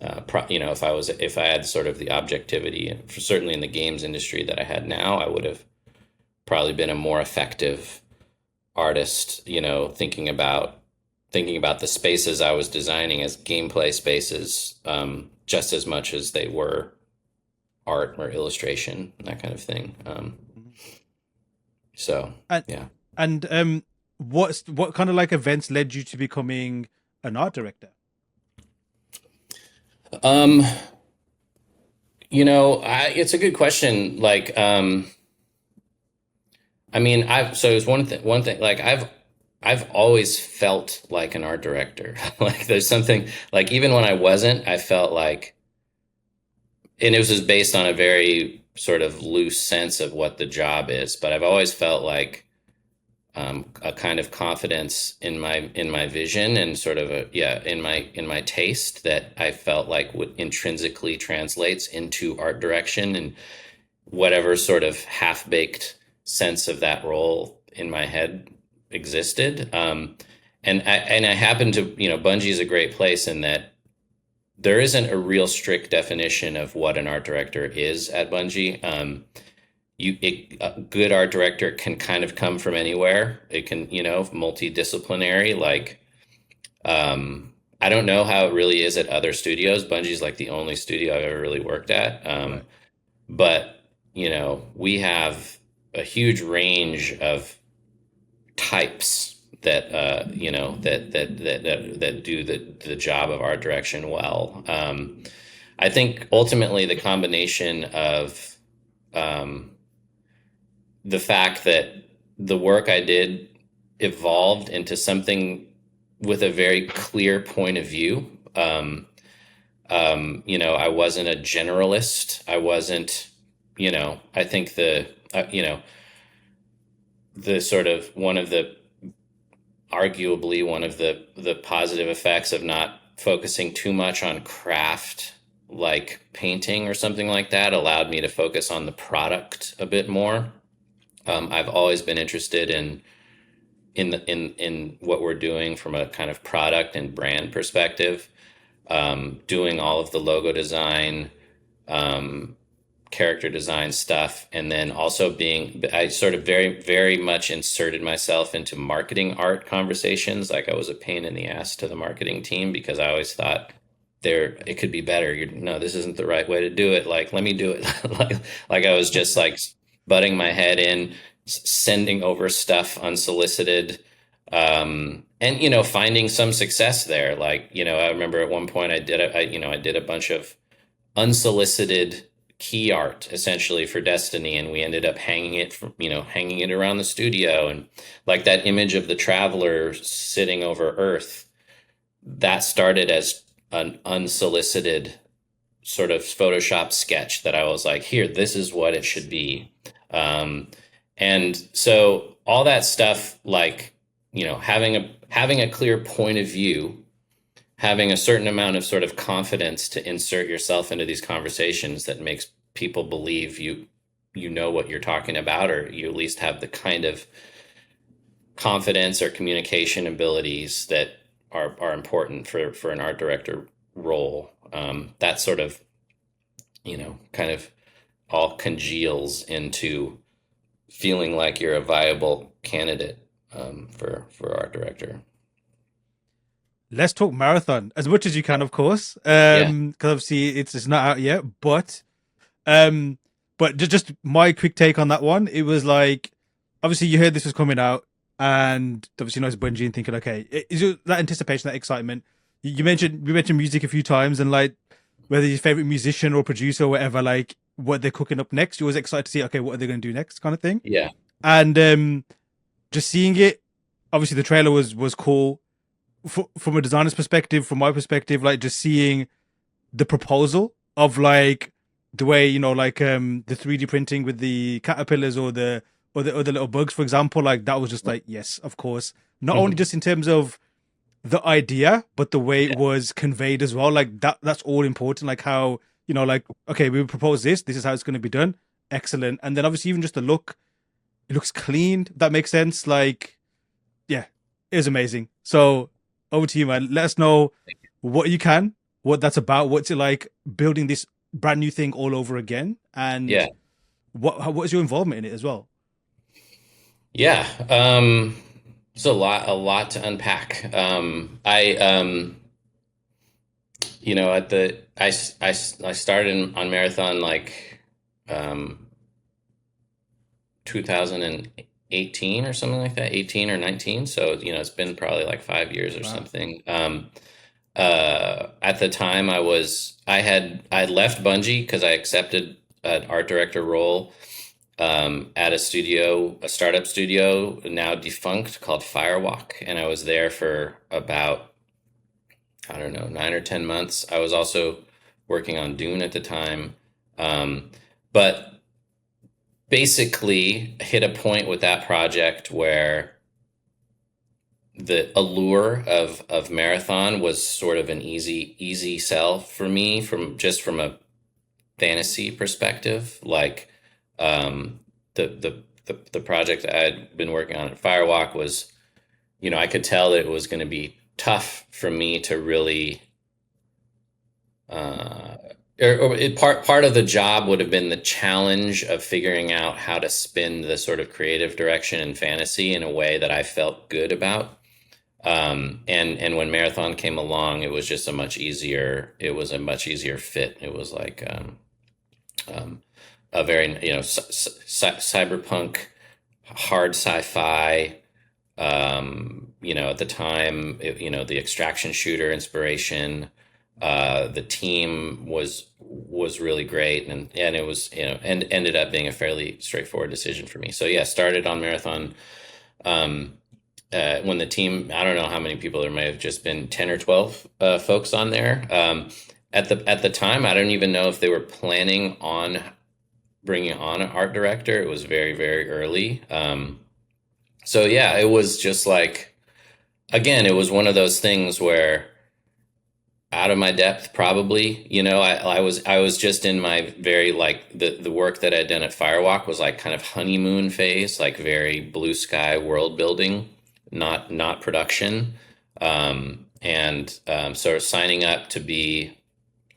if I had sort of the objectivity, and certainly in the games industry that I had now, I would have. probably been a more effective artist, thinking about the spaces I was designing as gameplay spaces, just as much as they were art or illustration, that kind of thing.
Mhm.
So
And
yeah.
what kind of like events led you to becoming an art director?
Um, it's a good question. I mean, so it's one thing, like I've always felt like an art director. Like there's something like even when I wasn't, I felt like, and it was just based on a very sort of loose sense of what the job is, but I've always felt like a kind of confidence in my vision and sort of in my taste that I felt like would intrinsically translates into art direction and whatever sort of half baked sense of that role in my head existed. And I happen to, Bungie is a great place in that there isn't a real strict definition of what an art director is at Bungie. A good art director can kind of come from anywhere. It can, multidisciplinary. I don't know how it really is at other studios. Bungie's like the only studio I've ever really worked at.
Right.
But we have a huge range of types that that do the job of art direction well. I think ultimately the combination of the fact that the work I did evolved into something with a very clear point of view. I wasn't a generalist. I wasn't, I think the sort of arguably one of the positive effects of not focusing too much on craft like painting or something like that allowed me to focus on the product a bit more. I've always been interested in what we're doing from a kind of product and brand perspective, doing all of the logo design, um, character design stuff, and then also I sort of very, very much inserted myself into marketing art conversations. Like I was a pain in the ass to the marketing team because I always thought it could be better. No, this isn't the right way to do it. Like, let me do it. like I was just like butting my head in, sending over stuff unsolicited, and finding some success there. Like, I remember at one point I did a bunch of unsolicited key art essentially for Destiny, and we ended up hanging it around the studio, and like that image of the traveler sitting over Earth, that started as an unsolicited sort of Photoshop sketch that I was like, here, this is what it should be. And so all that stuff, like, having a clear point of view, having a certain amount of sort of confidence to insert yourself into these conversations that makes people believe you know what you're talking about, or you at least have the kind of confidence or communication abilities that are important for an art director role. That sort of, kind of all congeals into feeling like you're a viable candidate, for art director.
Let's talk marathon as much as you can, of course.
Yeah.
Because obviously it's not out yet, um, but just my quick take on that one. It was like, obviously you heard this was coming out, and obviously you know it's Bungie, and thinking, okay, is it that anticipation, that excitement? We mentioned music a few times, and like whether your favorite musician or producer or whatever, like what they're cooking up next, you're always excited to see, okay, what are they going to do next, kind of thing.
Yeah.
And just seeing it, obviously the trailer was cool. From a designer's perspective, from my perspective, like just seeing the proposal of like the way, like the 3D printing with the caterpillars or the other little bugs, for example, like that was just like, yes, of course. Not only just in terms of the idea, but the way it
Yeah.
was conveyed as well. Like that's all important. Like how, like, okay, we propose this is how it's going to be done. Excellent. And then obviously even just the look, it looks clean. If that makes sense. Like, yeah, it was amazing. So over to you, man. Let us know what you can, what that's about, what's it like building this brand new thing all over again, and
Yeah.
what is your involvement in it as well.
Yeah, it's a lot to unpack. At I started on marathon like um, 2018 or something like that, 18 or 19. So, it's been probably like 5 years or
Wow.
something. At the time, I left Bungie because I accepted an art director role at a startup studio now defunct called Firewalk, and I was there for about, I don't know, 9 or 10 months. I was also working on Dune at the time, but basically hit a point with that project where the allure of marathon was sort of an easy sell for me, from a fantasy perspective. Like, um, the project I had been working on at Firewalk was, I could tell that it was going to be tough for me to really, uh, part of the job would have been the challenge of figuring out how to spin the sort of creative direction in fantasy in a way that I felt good about. And when Marathon came along, it was a much easier fit. It was like, a very, cyberpunk, hard sci-fi. At the time, the extraction shooter inspiration. The team was really great, and it was, and ended up being a fairly straightforward decision for me. So yeah, started on Marathon. Um, when the team, I don't know how many people, there may have just been 10 or 12 folks on there. At the time, I don't even know if they were planning on bringing on an art director. It was very, very early. So yeah, it was just like, again, it was one of those things where, out of my depth, probably. I was just in my very, like, the work that I'd done at Firewalk was like kind of honeymoon phase, like very blue sky world building, not production. And sort of signing up to be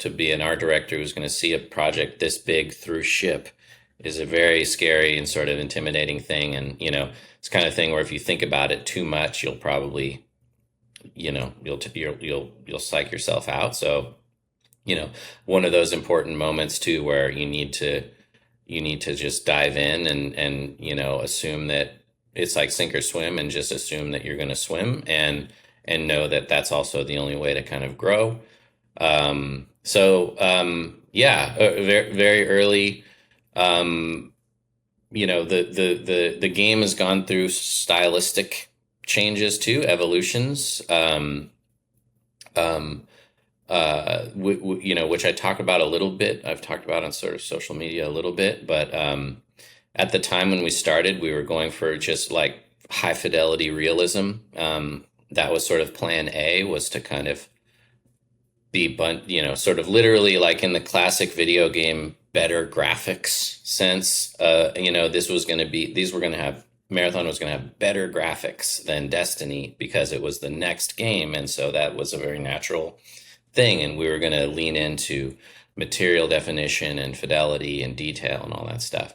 an art director who's going to see a project this big through ship is a very scary and sort of intimidating thing. And it's kind of thing where if you think about it too much, you'll probably, you'll psych yourself out. So, one of those important moments too, where you need to just dive in and assume that it's like sink or swim, and just assume that you're going to swim, and know that that's also the only way to kind of grow. Yeah, very, very early. Um, the game has gone through stylistic changes too, evolutions. Um, which I talk about a little bit. I've talked about on sort of social media a little bit, but at the time when we started, we were going for just like high fidelity realism. That was sort of plan A, was to kind of sort of literally like in the classic video game better graphics sense. These were going to have Marathon was going to have better graphics than Destiny because it was the next game, and so that was a very natural thing, and we were going to lean into material definition and fidelity and detail and all that stuff.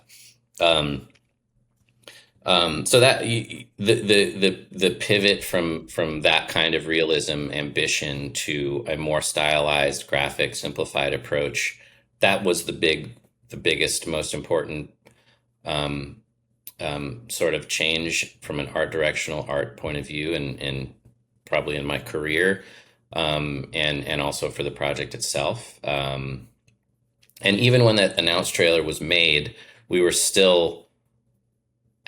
Um, so that the pivot from that kind of realism ambition to a more stylized, graphic, simplified approach, that was the biggest, most important um, sort of change from an art point of view, and probably in my career, and also for the project itself. And even when that announced trailer was made, we were still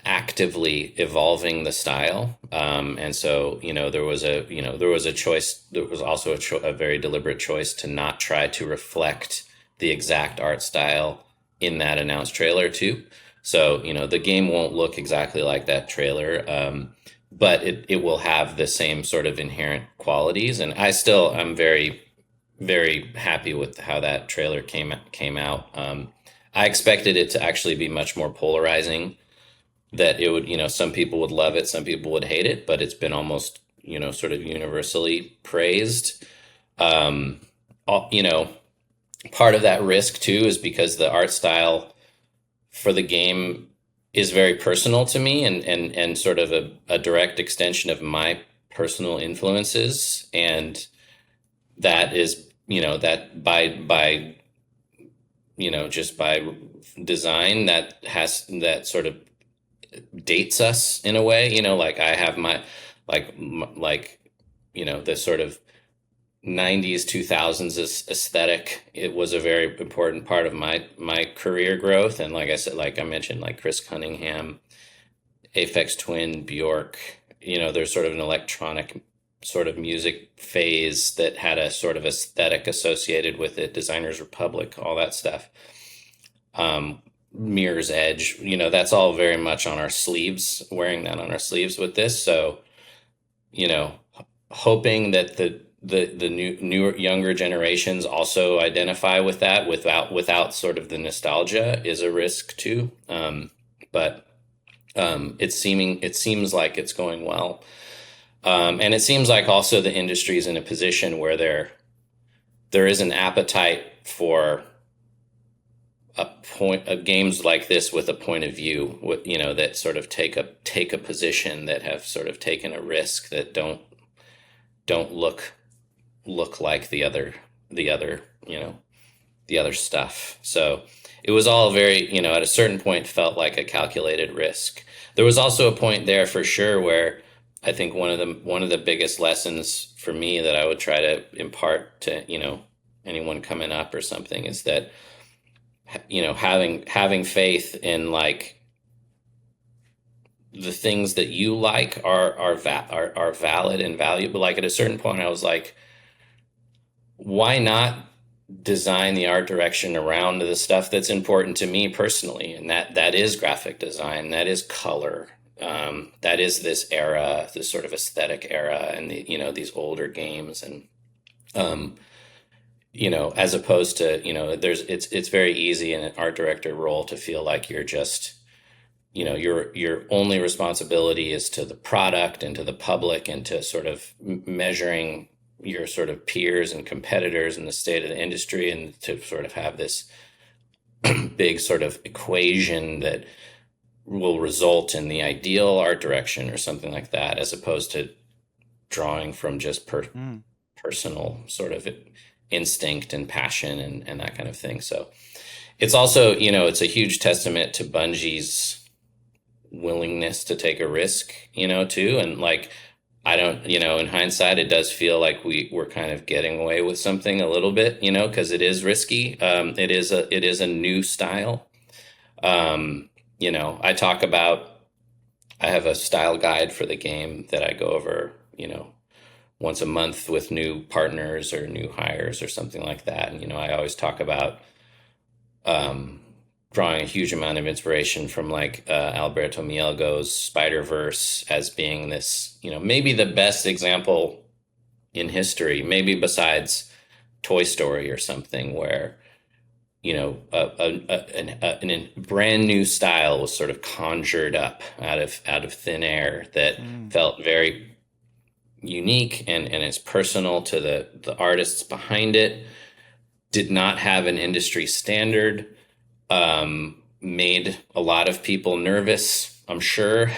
actively evolving the style. And so, there was a choice. There was also a very deliberate choice to not try to reflect the exact art style in that announced trailer too. So, the game won't look exactly like that trailer, but it will have the same sort of inherent qualities. And I'm very, very happy with how that trailer came out. I expected it to actually be much more polarizing, that it would, some people would love it, some people would hate it, but it's been almost, sort of universally praised. Um, all- you know, Part of that risk too is because the art style for the game is very personal to me, and sort of a direct extension of my personal influences. And that is, that by just by design, that sort of dates us in a way. Like I have my, like, the sort of 90s 2000s aesthetic. It was a very important part of my career growth. And like I said, like I mentioned, like Chris Cunningham, Aphex Twin, Bjork, there's sort of an electronic sort of music phase that had a sort of aesthetic associated with it. Designers Republic, all that stuff. Mirror's Edge, that's all very much on our sleeves, wearing that on our sleeves with this. So, you know, hoping that the newer younger generations also identify with that without sort of the nostalgia is a risk too. But it seems like it's going well. And it seems like also the industry is in a position where there is an appetite for games like this with a point of view, that sort of take a position, that have sort of taken a risk, that don't look like the other stuff. So it was all very, at a certain point felt like a calculated risk. There was also a point there for sure where I think one of the biggest lessons for me that I would try to impart to, anyone coming up or something, is that, having faith in, like, the things that you like are valid and valuable. Like at a certain point I was like, why not design the art direction around the stuff that's important to me personally? And that is graphic design, that is color, that is this era, this sort of aesthetic era, and these older games. And as opposed to, it's very easy in an art director role to feel like you're just, your only responsibility is to the product and to the public, and to sort of measuring your sort of peers and competitors in the state of the industry, and to sort of have this big sort of equation that will result in the ideal art direction or something like that, as opposed to drawing from just personal sort of instinct and passion and that kind of thing. So it's also, it's a huge testament to Bungie's willingness to take a risk, too. And like, I don't, in hindsight, it does feel like we're kind of getting away with something a little bit, because it is risky. It is a new style. I have a style guide for the game that I go over, once a month with new partners or new hires or something like that. And, I always talk about, drawing a huge amount of inspiration from, like, Alberto Mielgo's Spider-Verse as being this, maybe the best example in history, maybe besides Toy Story or something, where, a brand new style was sort of conjured up out of thin air that felt very unique, and it's personal to the artists behind it, did not have an industry standard, made a lot of people nervous, I'm sure,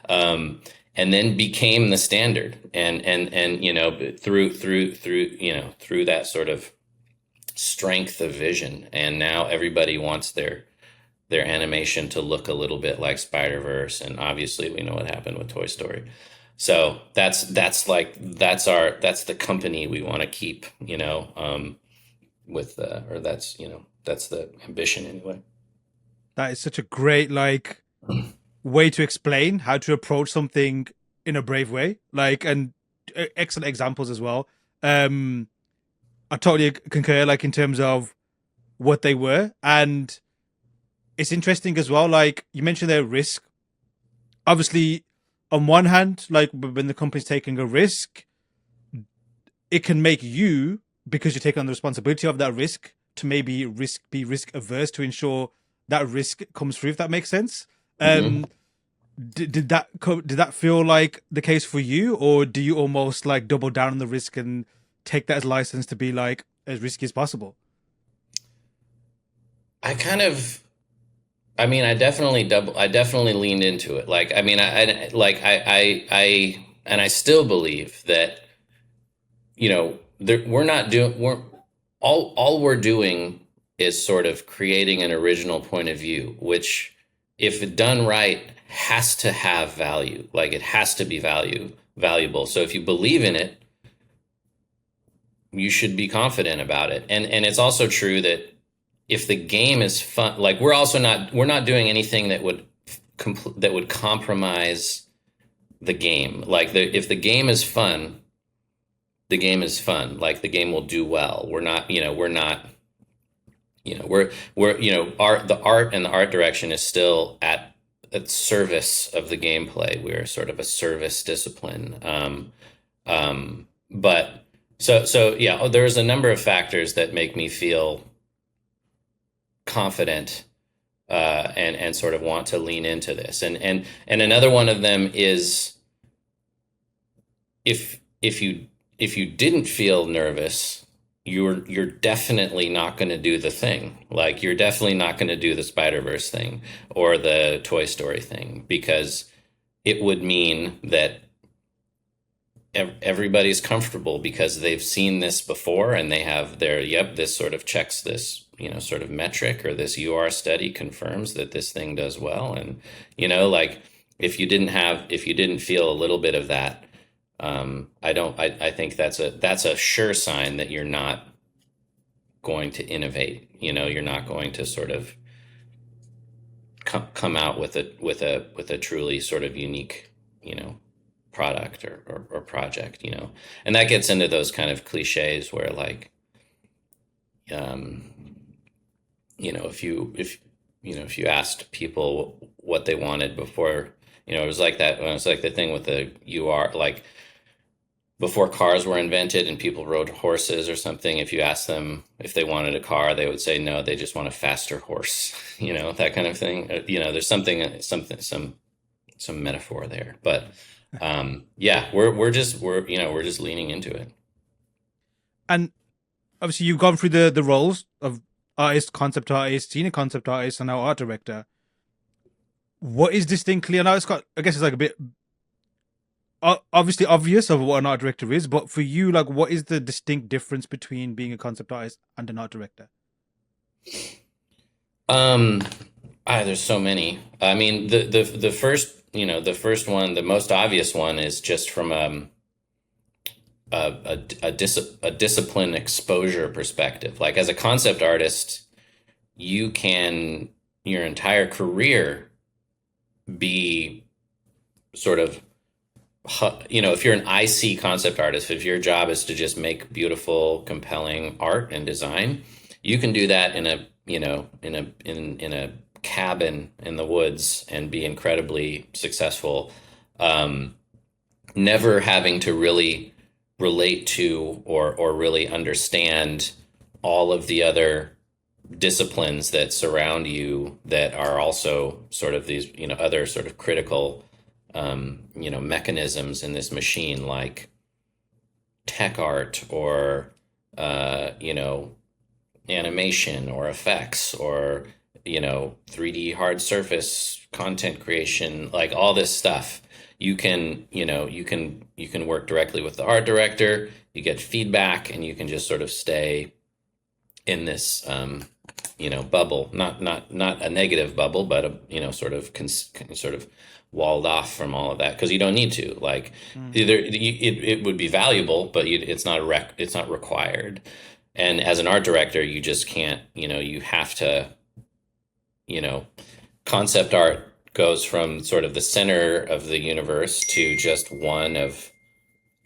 and then became the standard. And through that sort of strength of vision, and now everybody wants their animation to look a little bit like Spider-Verse, and obviously we know what happened with Toy Story. So that's the company we want to keep, that's the ambition anyway.
That is such a great, like, way to explain how to approach something in a brave way, like, and excellent examples as well. I totally concur, like, in terms of what they were. And it's interesting as well, like you mentioned their risk. Obviously, on one hand, like, when the company's taking a risk, it can make you, because you're taking on the responsibility of that risk, to maybe be risk averse, to ensure that risk comes through, if that makes sense.
Mm-hmm.
Did that feel like the case for you, or do you almost, like, double down on the risk and take that as license to be, like, as risky as possible?
I kind of I mean, I definitely leaned into it. Like, I mean, and I still believe that, we're not doing, we're all we're doing is sort of creating an original point of view, which, if done right, has to have value. Like, it has to be valuable. So if you believe in it, you should be confident about it. And it's also true that if the game is fun, like, we're not doing anything that would compromise the game. Like, if the game is fun, the game is fun. Like, the game will do well. We're not, the art and the art direction is still at service of the gameplay. We're sort of a service discipline. But so yeah, there's a number of factors that make me feel confident, and sort of want to lean into this. And another one of them is, if you didn't feel nervous, you're definitely not going to do the thing. Like, you're definitely not going to do the Spider-Verse thing or the Toy Story thing, because it would mean that everybody's comfortable because they've seen this before, and they have yep, this sort of checks this, sort of metric, or this UR study confirms that this thing does well. And, like, if you didn't feel a little bit of that, I think that's a sure sign that you're not going to innovate. You're not going to sort of come out with a truly sort of unique, product or project. And that gets into those kind of cliches where, like, um, if you asked people what they wanted before, it was like that. When it was like the thing with the UR, like, before cars were invented and people rode horses or something, if you asked them if they wanted a car, they would say no, they just want a faster horse, that kind of thing. There's some metaphor there, but yeah, we're just leaning into it.
And obviously, you've gone through the roles of artist, concept artist, senior concept artist, and now art director. What is distinctly? I know I guess it's like a bit obviously obvious of what an art director is, but for you, like, what is the distinct difference between being a concept artist and an art director?
Um, there's so many. I mean, the first, the first one, the most obvious one, is just from a discipline exposure perspective. Like, as a concept artist, you can, your entire career, be sort of, if you're an IC concept artist, if your job is to just make beautiful, compelling art and design, you can do that in a, in a cabin in the woods and be incredibly successful, never having to really relate to or really understand all of the other disciplines that surround you, that are also sort of these, other sort of critical, mechanisms in this machine, like tech art, or, animation, or effects, or, 3D hard surface content creation, like all this stuff. You can work directly with the art director, you get feedback, and you can just sort of stay in this, bubble, not a negative bubble, but a, sort of walled off from all of that, because you don't need to, like,
Mm.
it would be valuable, but it's not required. And as an art director, you just can't, you have to, you know, concept art goes from sort of the center of the universe to just one of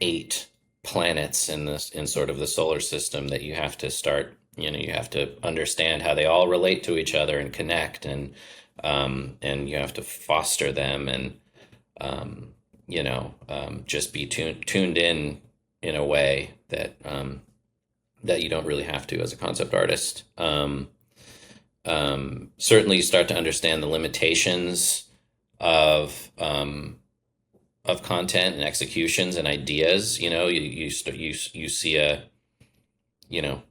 eight planets in sort of the solar system, that you have to start, you have to understand how they all relate to each other and connect, and you have to foster them, and just be tuned in a way that you don't really have to as a concept artist. Certainly, you start to understand the limitations of content and executions and ideas. You see where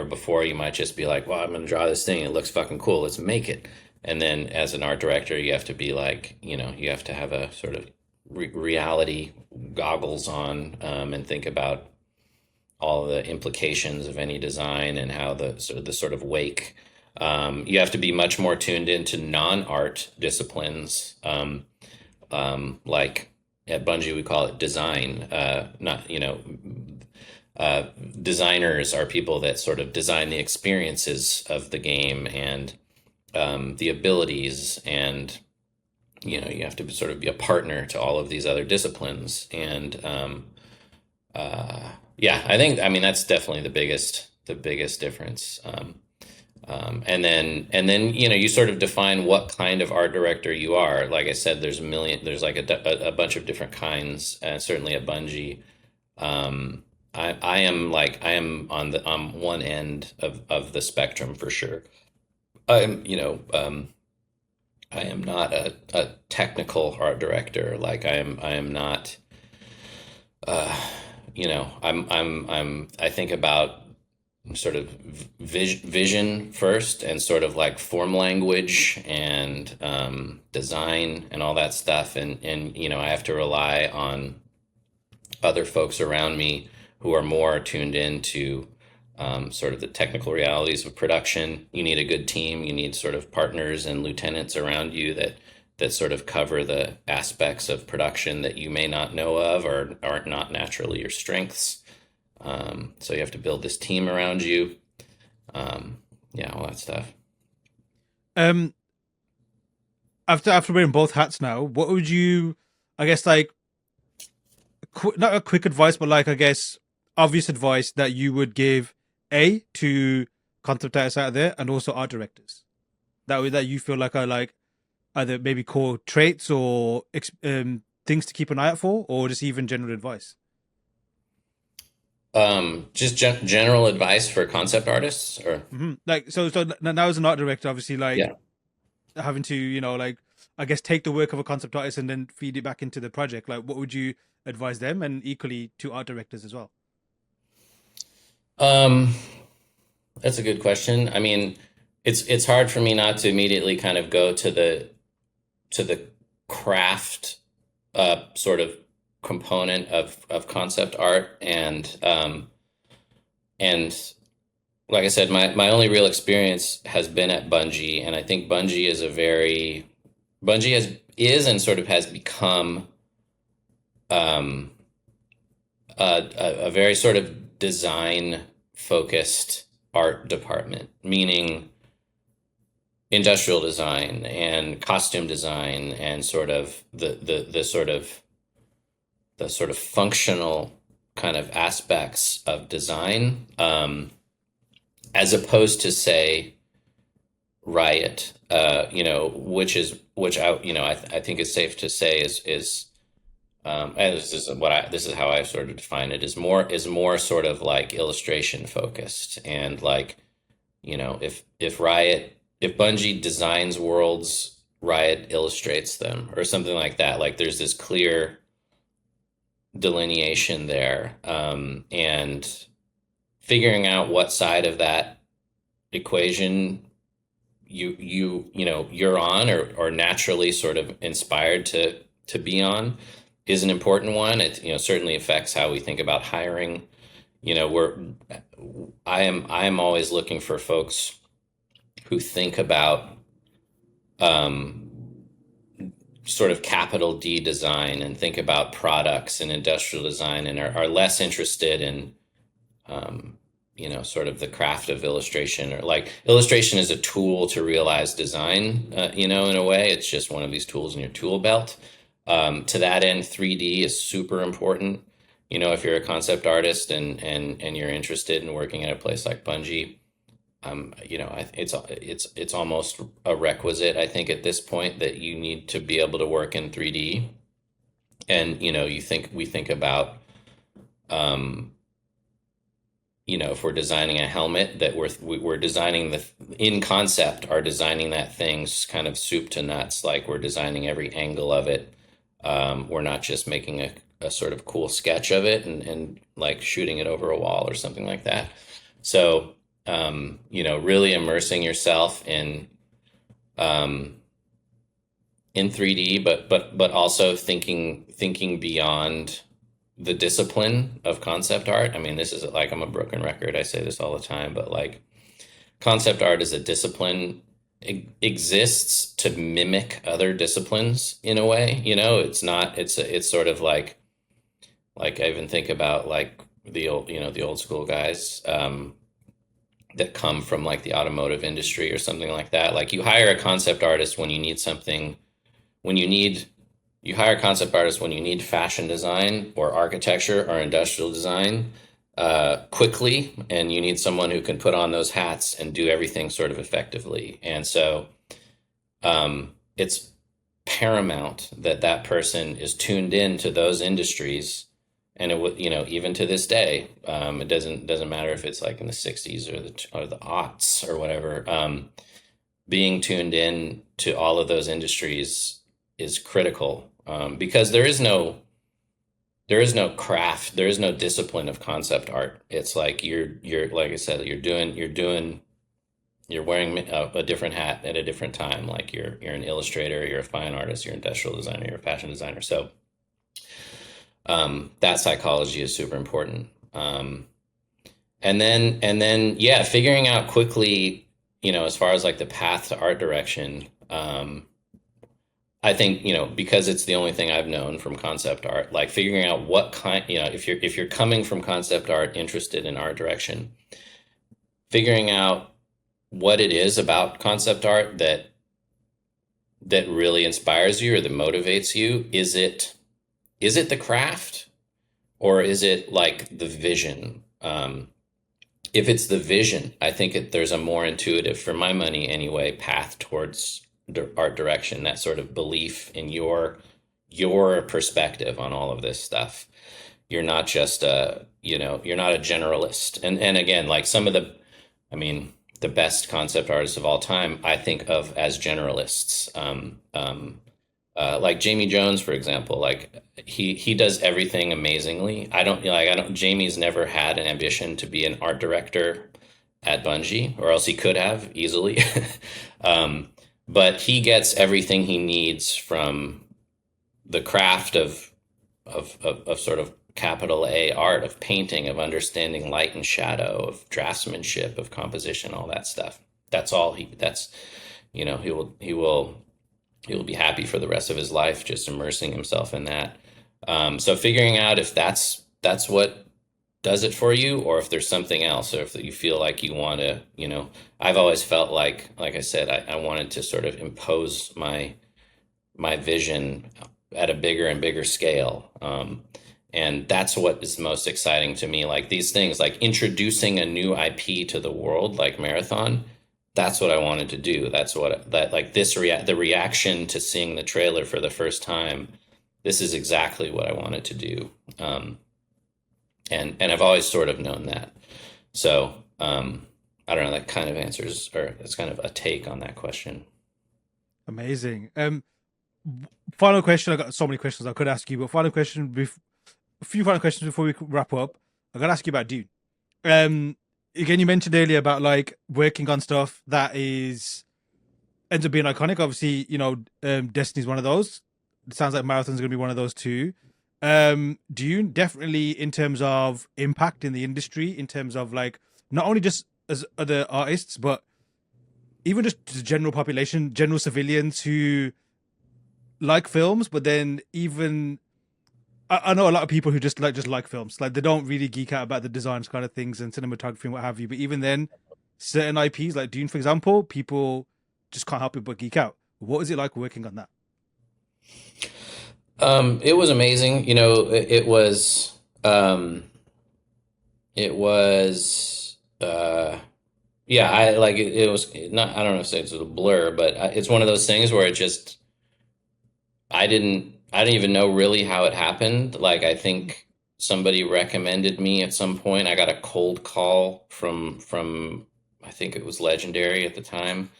before you might just be like, well, I'm going to draw this thing, it looks fucking cool, let's make it. And then as an art director, you have to be like, you have to have a sort of reality goggles on, and think about all the implications of any design and how the sort of wake. You have to be much more tuned into non-art disciplines, like at Bungie we call it design. Not designers are people that sort of design the experiences of the game and the abilities, and you have to sort of be a partner to all of these other disciplines. And yeah, I mean that's definitely the biggest difference. And then you sort of define what kind of art director you are. Like I said, there's like a bunch of different kinds, certainly at Bungie. I am on one end of the spectrum for sure. I am not a technical art director. Like I am not. I think about sort of vision first, and sort of like form language and design and all that stuff, and I have to rely on other folks around me who are more tuned into sort of the technical realities of production. You need a good team. You need sort of partners and lieutenants around you that sort of cover the aspects of production that you may not know of or aren't not naturally your strengths. So you have to build this team around you. Yeah, all that stuff.
Um, after wearing both hats now, what would you, I guess, like, not a quick advice, but like, I guess, obvious advice that you would give to concept artists out there and also art directors that you feel like are like either maybe core traits or things to keep an eye out for, or just even general advice?
Just general advice for concept artists, or
Like, so now as an art director, obviously, like
yeah.
having to, like, I guess, take the work of a concept artist and then feed it back into the project. Like, what would you advise them, and equally to art directors as well?
Um, that's a good question. I mean, it's hard for me not to immediately kind of go to the craft sort of component of concept art, and like I said, my only real experience has been at Bungie, and I think Bungie is and sort of has become um, a very sort of design focused art department, meaning industrial design and costume design and sort of the sort of functional kind of aspects of design, as opposed to, say, Riot, which I think is safe to say and this is how I sort of define it, is more sort of like illustration focused. And like, if Bungie designs worlds, Riot illustrates them, or something like that. Like there's this clear delineation there, and figuring out what side of that equation you're on, or naturally sort of inspired to be on, is an important one. It certainly affects how we think about hiring. We're I am always looking for folks who think about sort of capital D design, and think about products and industrial design, and are less interested in sort of the craft of illustration. Or like, illustration is a tool to realize design, in a way. It's just one of these tools in your tool belt. To that end, 3D is super important. If you're a concept artist and you're interested in working at a place like Bungie, it's almost a requisite, I think, at this point, that you need to be able to work in 3D. And we think about, if we're designing a helmet, that we're designing in concept, are designing that thing kind of soup to nuts. Like we're designing every angle of it. We're not just making a sort of cool sketch of it and like shooting it over a wall or something like that. So, really immersing yourself um, in 3D, but also thinking beyond the discipline of concept art. I mean, this is like, I'm a broken record. I say this all the time, but like concept art is a discipline. It exists to mimic other disciplines in a way. It's not, it's sort of like I even think about like the old school guys, that come from like the automotive industry or something like that. Like you hire a concept artist when you need something, when you need, you hire a concept artist when you need fashion design or architecture or industrial design quickly, and you need someone who can put on those hats and do everything sort of effectively. And so it's paramount that that person is tuned in to those industries. And it would, even to this day, it doesn't matter if it's like in the 60s or the aughts or whatever. Being tuned in to all of those industries is critical, because there is no craft, there is no discipline of concept art. It's like you're like I said, you're wearing a different hat at a different time. Like you're an illustrator, you're a fine artist, you're an industrial designer, you're a fashion designer. So that psychology is super important. And then yeah, figuring out quickly, as far as like the path to art direction. I think, because it's the only thing I've known from concept art, like figuring out what kind, if you're coming from concept art interested in art direction, figuring out what it is about concept art that really inspires you or that motivates you. Is it the craft, or is it like the vision? If it's the vision, I think there's a more intuitive, for my money anyway, path towards art direction. That sort of belief in your perspective on all of this stuff. You're not just you're not a generalist. And again, like some of I mean, the best concept artists of all time, I think of as generalists. Like Jamie Jones, for example, like he does everything amazingly. Jamie's never had an ambition to be an art director at Bungie, or else he could have easily. um, but he gets everything he needs from the craft of sort of capital A art, of painting, of understanding light and shadow, of draftsmanship, of composition, all that stuff. That's all that's, he will be happy for the rest of his life just immersing himself in that. So figuring out if that's what does it for you, or if there's something else, or if you feel like you want to, I've always felt like I said, I wanted to sort of impose my vision at a bigger and bigger scale. And that's what is most exciting to me. Like these things, like introducing a new IP to the world, like Marathon. That's what I wanted to do. The reaction to seeing the trailer for the first time. This is exactly what I wanted to do. And I've always sort of known that. So I don't know. That kind of answers, or it's kind of a take on that question.
Amazing. Final question. I got so many questions I could ask you, but a few final questions before we wrap up. I got to ask you about Dune. Again, you mentioned earlier about like working on stuff that ends up being iconic. Obviously, Destiny's one of those. It sounds like Marathon's going to be one of those too. Dune, definitely in terms of impact in the industry, in terms of like not only just as other artists, but even just the general population, general civilians who like films, but then even I know a lot of people who just like films. Like they don't really geek out about the designs kind of things and cinematography and what have you. But even then, certain IPs like Dune, for example, people just can't help it but geek out. What is it like working on that?
It was amazing. It was yeah, I like it, it was not, I don't know if it's a blur, but it's one of those things where it just, I didn't even know really how it happened. Like I think somebody recommended me at some point. I got a cold call from I think it was Legendary at the time.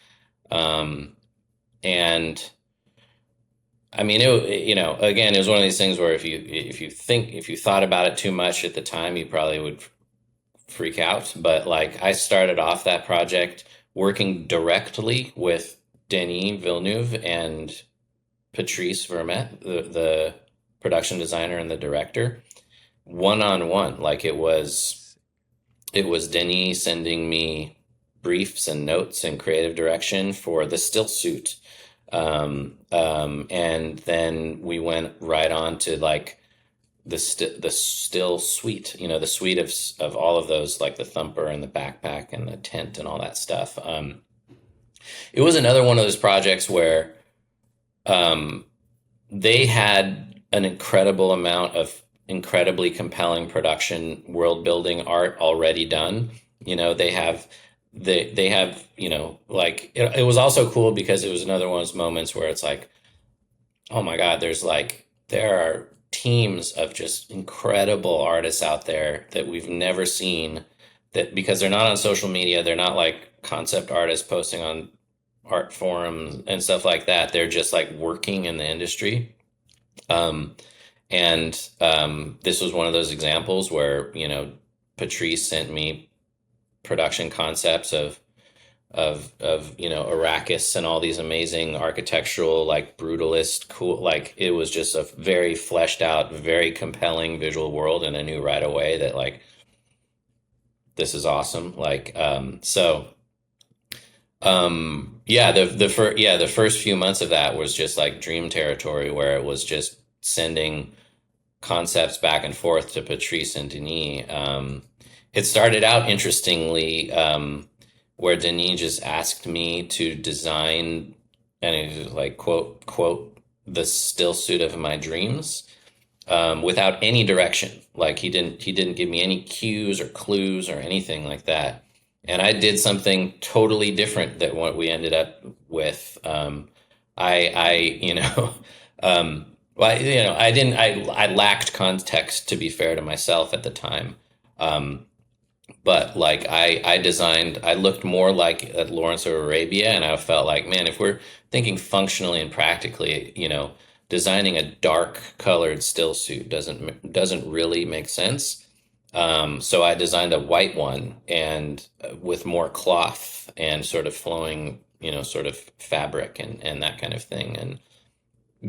Um and I mean, again, it was one of these things where if you thought about it too much at the time, you probably would freak out. But like, I started off that project working directly with Denis Villeneuve and Patrice Vermette, the production designer and the director, one on one. Like it was Denis sending me briefs and notes and creative direction for the still suit. And then we went right on to like the still suite, the suite of all of those, like the thumper and the backpack and the tent and all that stuff. It was another one of those projects where um, they had an incredible amount of incredibly compelling production world building art already done. They have like it was also cool because it was another one of those moments where it's like, oh my God, there are teams of just incredible artists out there that we've never seen, that because they're not on social media, they're not like concept artists posting on art forums and stuff like that. They're just like working in the industry. Um, and this was one of those examples where, Patrice sent me production concepts of Arrakis and all these amazing architectural, like brutalist, cool, like it was just a very fleshed out, very compelling visual world, and I knew right away that like this is awesome. The first few months of that was just like dream territory where it was just sending concepts back and forth to Patrice and Denis. It started out interestingly, where Denis just asked me to design, and it was like quote the still suit of my dreams, without any direction. Like he didn't give me any cues or clues or anything like that. And I did something totally different than what we ended up with. I well, I didn't. I lacked context, to be fair to myself at the time. Um, but like I looked more like at Lawrence of Arabia, and I felt like, man, if we're thinking functionally and practically, designing a dark colored still suit doesn't really make sense. So I designed a white one and with more cloth and sort of flowing, sort of fabric and that kind of thing, and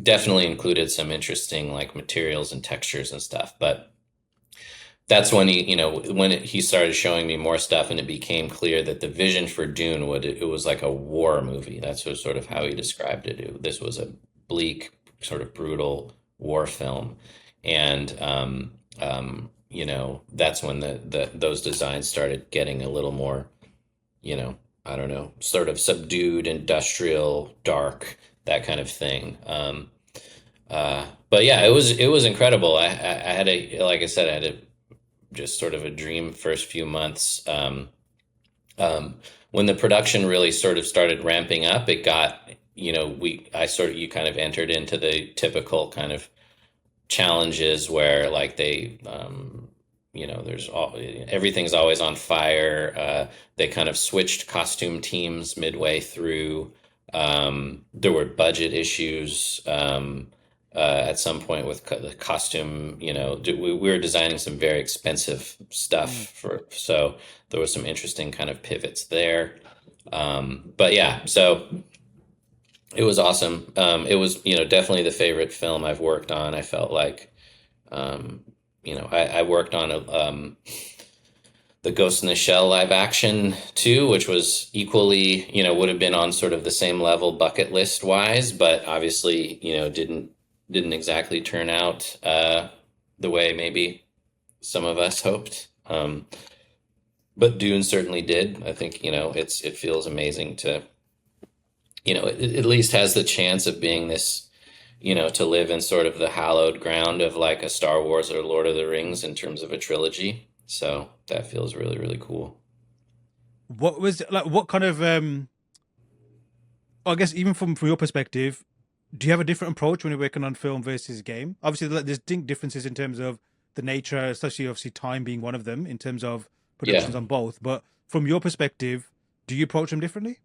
definitely included some interesting like materials and textures and stuff. But that's when he started showing me more stuff, and it became clear that the vision for Dune it was like a war movie. That's sort of how he described it. This was a bleak, sort of brutal war film, and that's when those designs started getting a little more, I don't know, sort of subdued, industrial, dark, that kind of thing. But yeah, it was incredible. I had like I said, I had just sort of a dream first few months. When the production really sort of started ramping up, it got, you kind of entered into the typical kind of challenges where like everything's always on fire. They kind of switched costume teams midway through. There were budget issues. At some point with the costume, we were designing some very expensive stuff
Mm.
so there was some interesting kind of pivots there. But yeah, so it was awesome. It was, definitely the favorite film I've worked on. I felt like, I worked on the Ghost in the Shell live action too, which was equally, would have been on sort of the same level bucket list wise, but obviously, didn't exactly turn out the way maybe some of us hoped. But Dune certainly did. I think, it feels amazing to, it at least has the chance of being this, to live in sort of the hallowed ground of like a Star Wars or Lord of the Rings in terms of a trilogy. So that feels really, really cool.
What was like? What kind of I guess even from your perspective, do you have a different approach when you're working on film versus game? Obviously, there's distinct differences in terms of the nature, especially obviously time being one of them in terms of
Yeah.
productions on both. But from your perspective, do you approach them differently?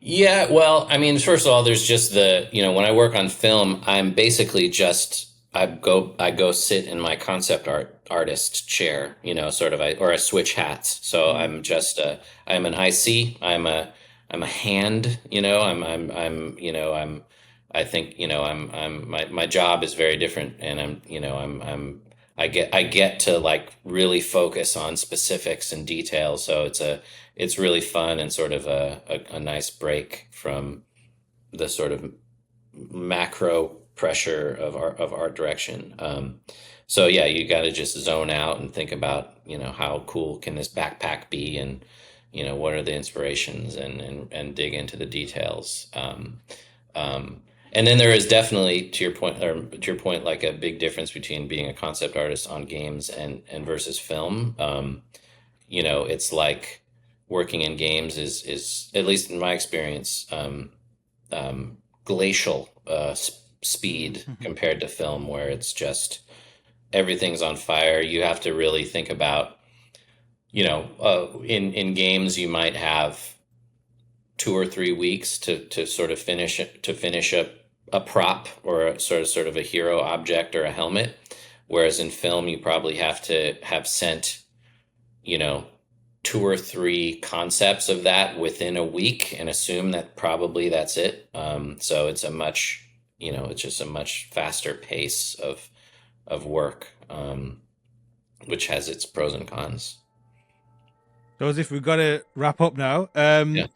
Yeah, well, I mean, first of all, there's just when I work on film, I'm basically just I go sit in my concept artist chair, sort of or I switch hats. So
Mm.
I'm an IC, I'm a hand, I think, my job is very different, and I get to like really focus on specifics and details. So it's really fun and sort of a nice break from the sort of macro pressure of art direction. So yeah, you got to just zone out and think about, how cool can this backpack be, and what are the inspirations, and dig into the details. And then there is definitely, to your point, like a big difference between being a concept artist on games and versus film. It's like working in games is at least in my experience, glacial speed compared to film, where it's just everything's on fire. You have to really think about, in games you might have 2 or 3 weeks to sort of finish a prop, or a sort of a hero object or a helmet, whereas in film you probably have to have sent, you know 2 or 3 concepts of that within a week, and assume that probably that's it. So it's just a much faster pace of work, which has its pros and cons.
Joseph, we've got to wrap up now.
Yeah.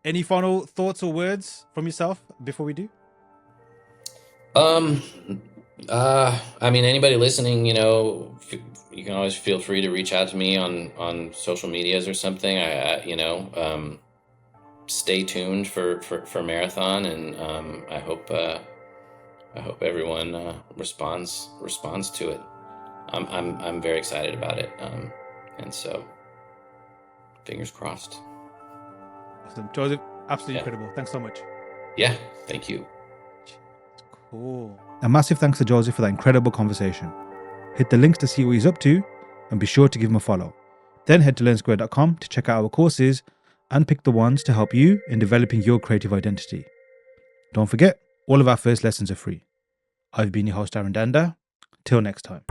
Any final thoughts or words from yourself before we do?
Um, I mean, anybody listening, you can always feel free to reach out to me on social medias or something. Stay tuned for marathon, and I hope everyone responds to it. I'm very excited about it, and so fingers crossed.
Awesome. Joseph, absolutely
Yeah.
incredible. Thanks so much.
Yeah, thank you.
Cool. A massive thanks to Joseph for that incredible conversation. Hit the links to see what he's up to, and be sure to give him a follow. Then head to learnsquare.com to check out our courses and pick the ones to help you in developing your creative identity. Don't forget, all of our first lessons are free. I've been your host, Aaron Danda. Till next time.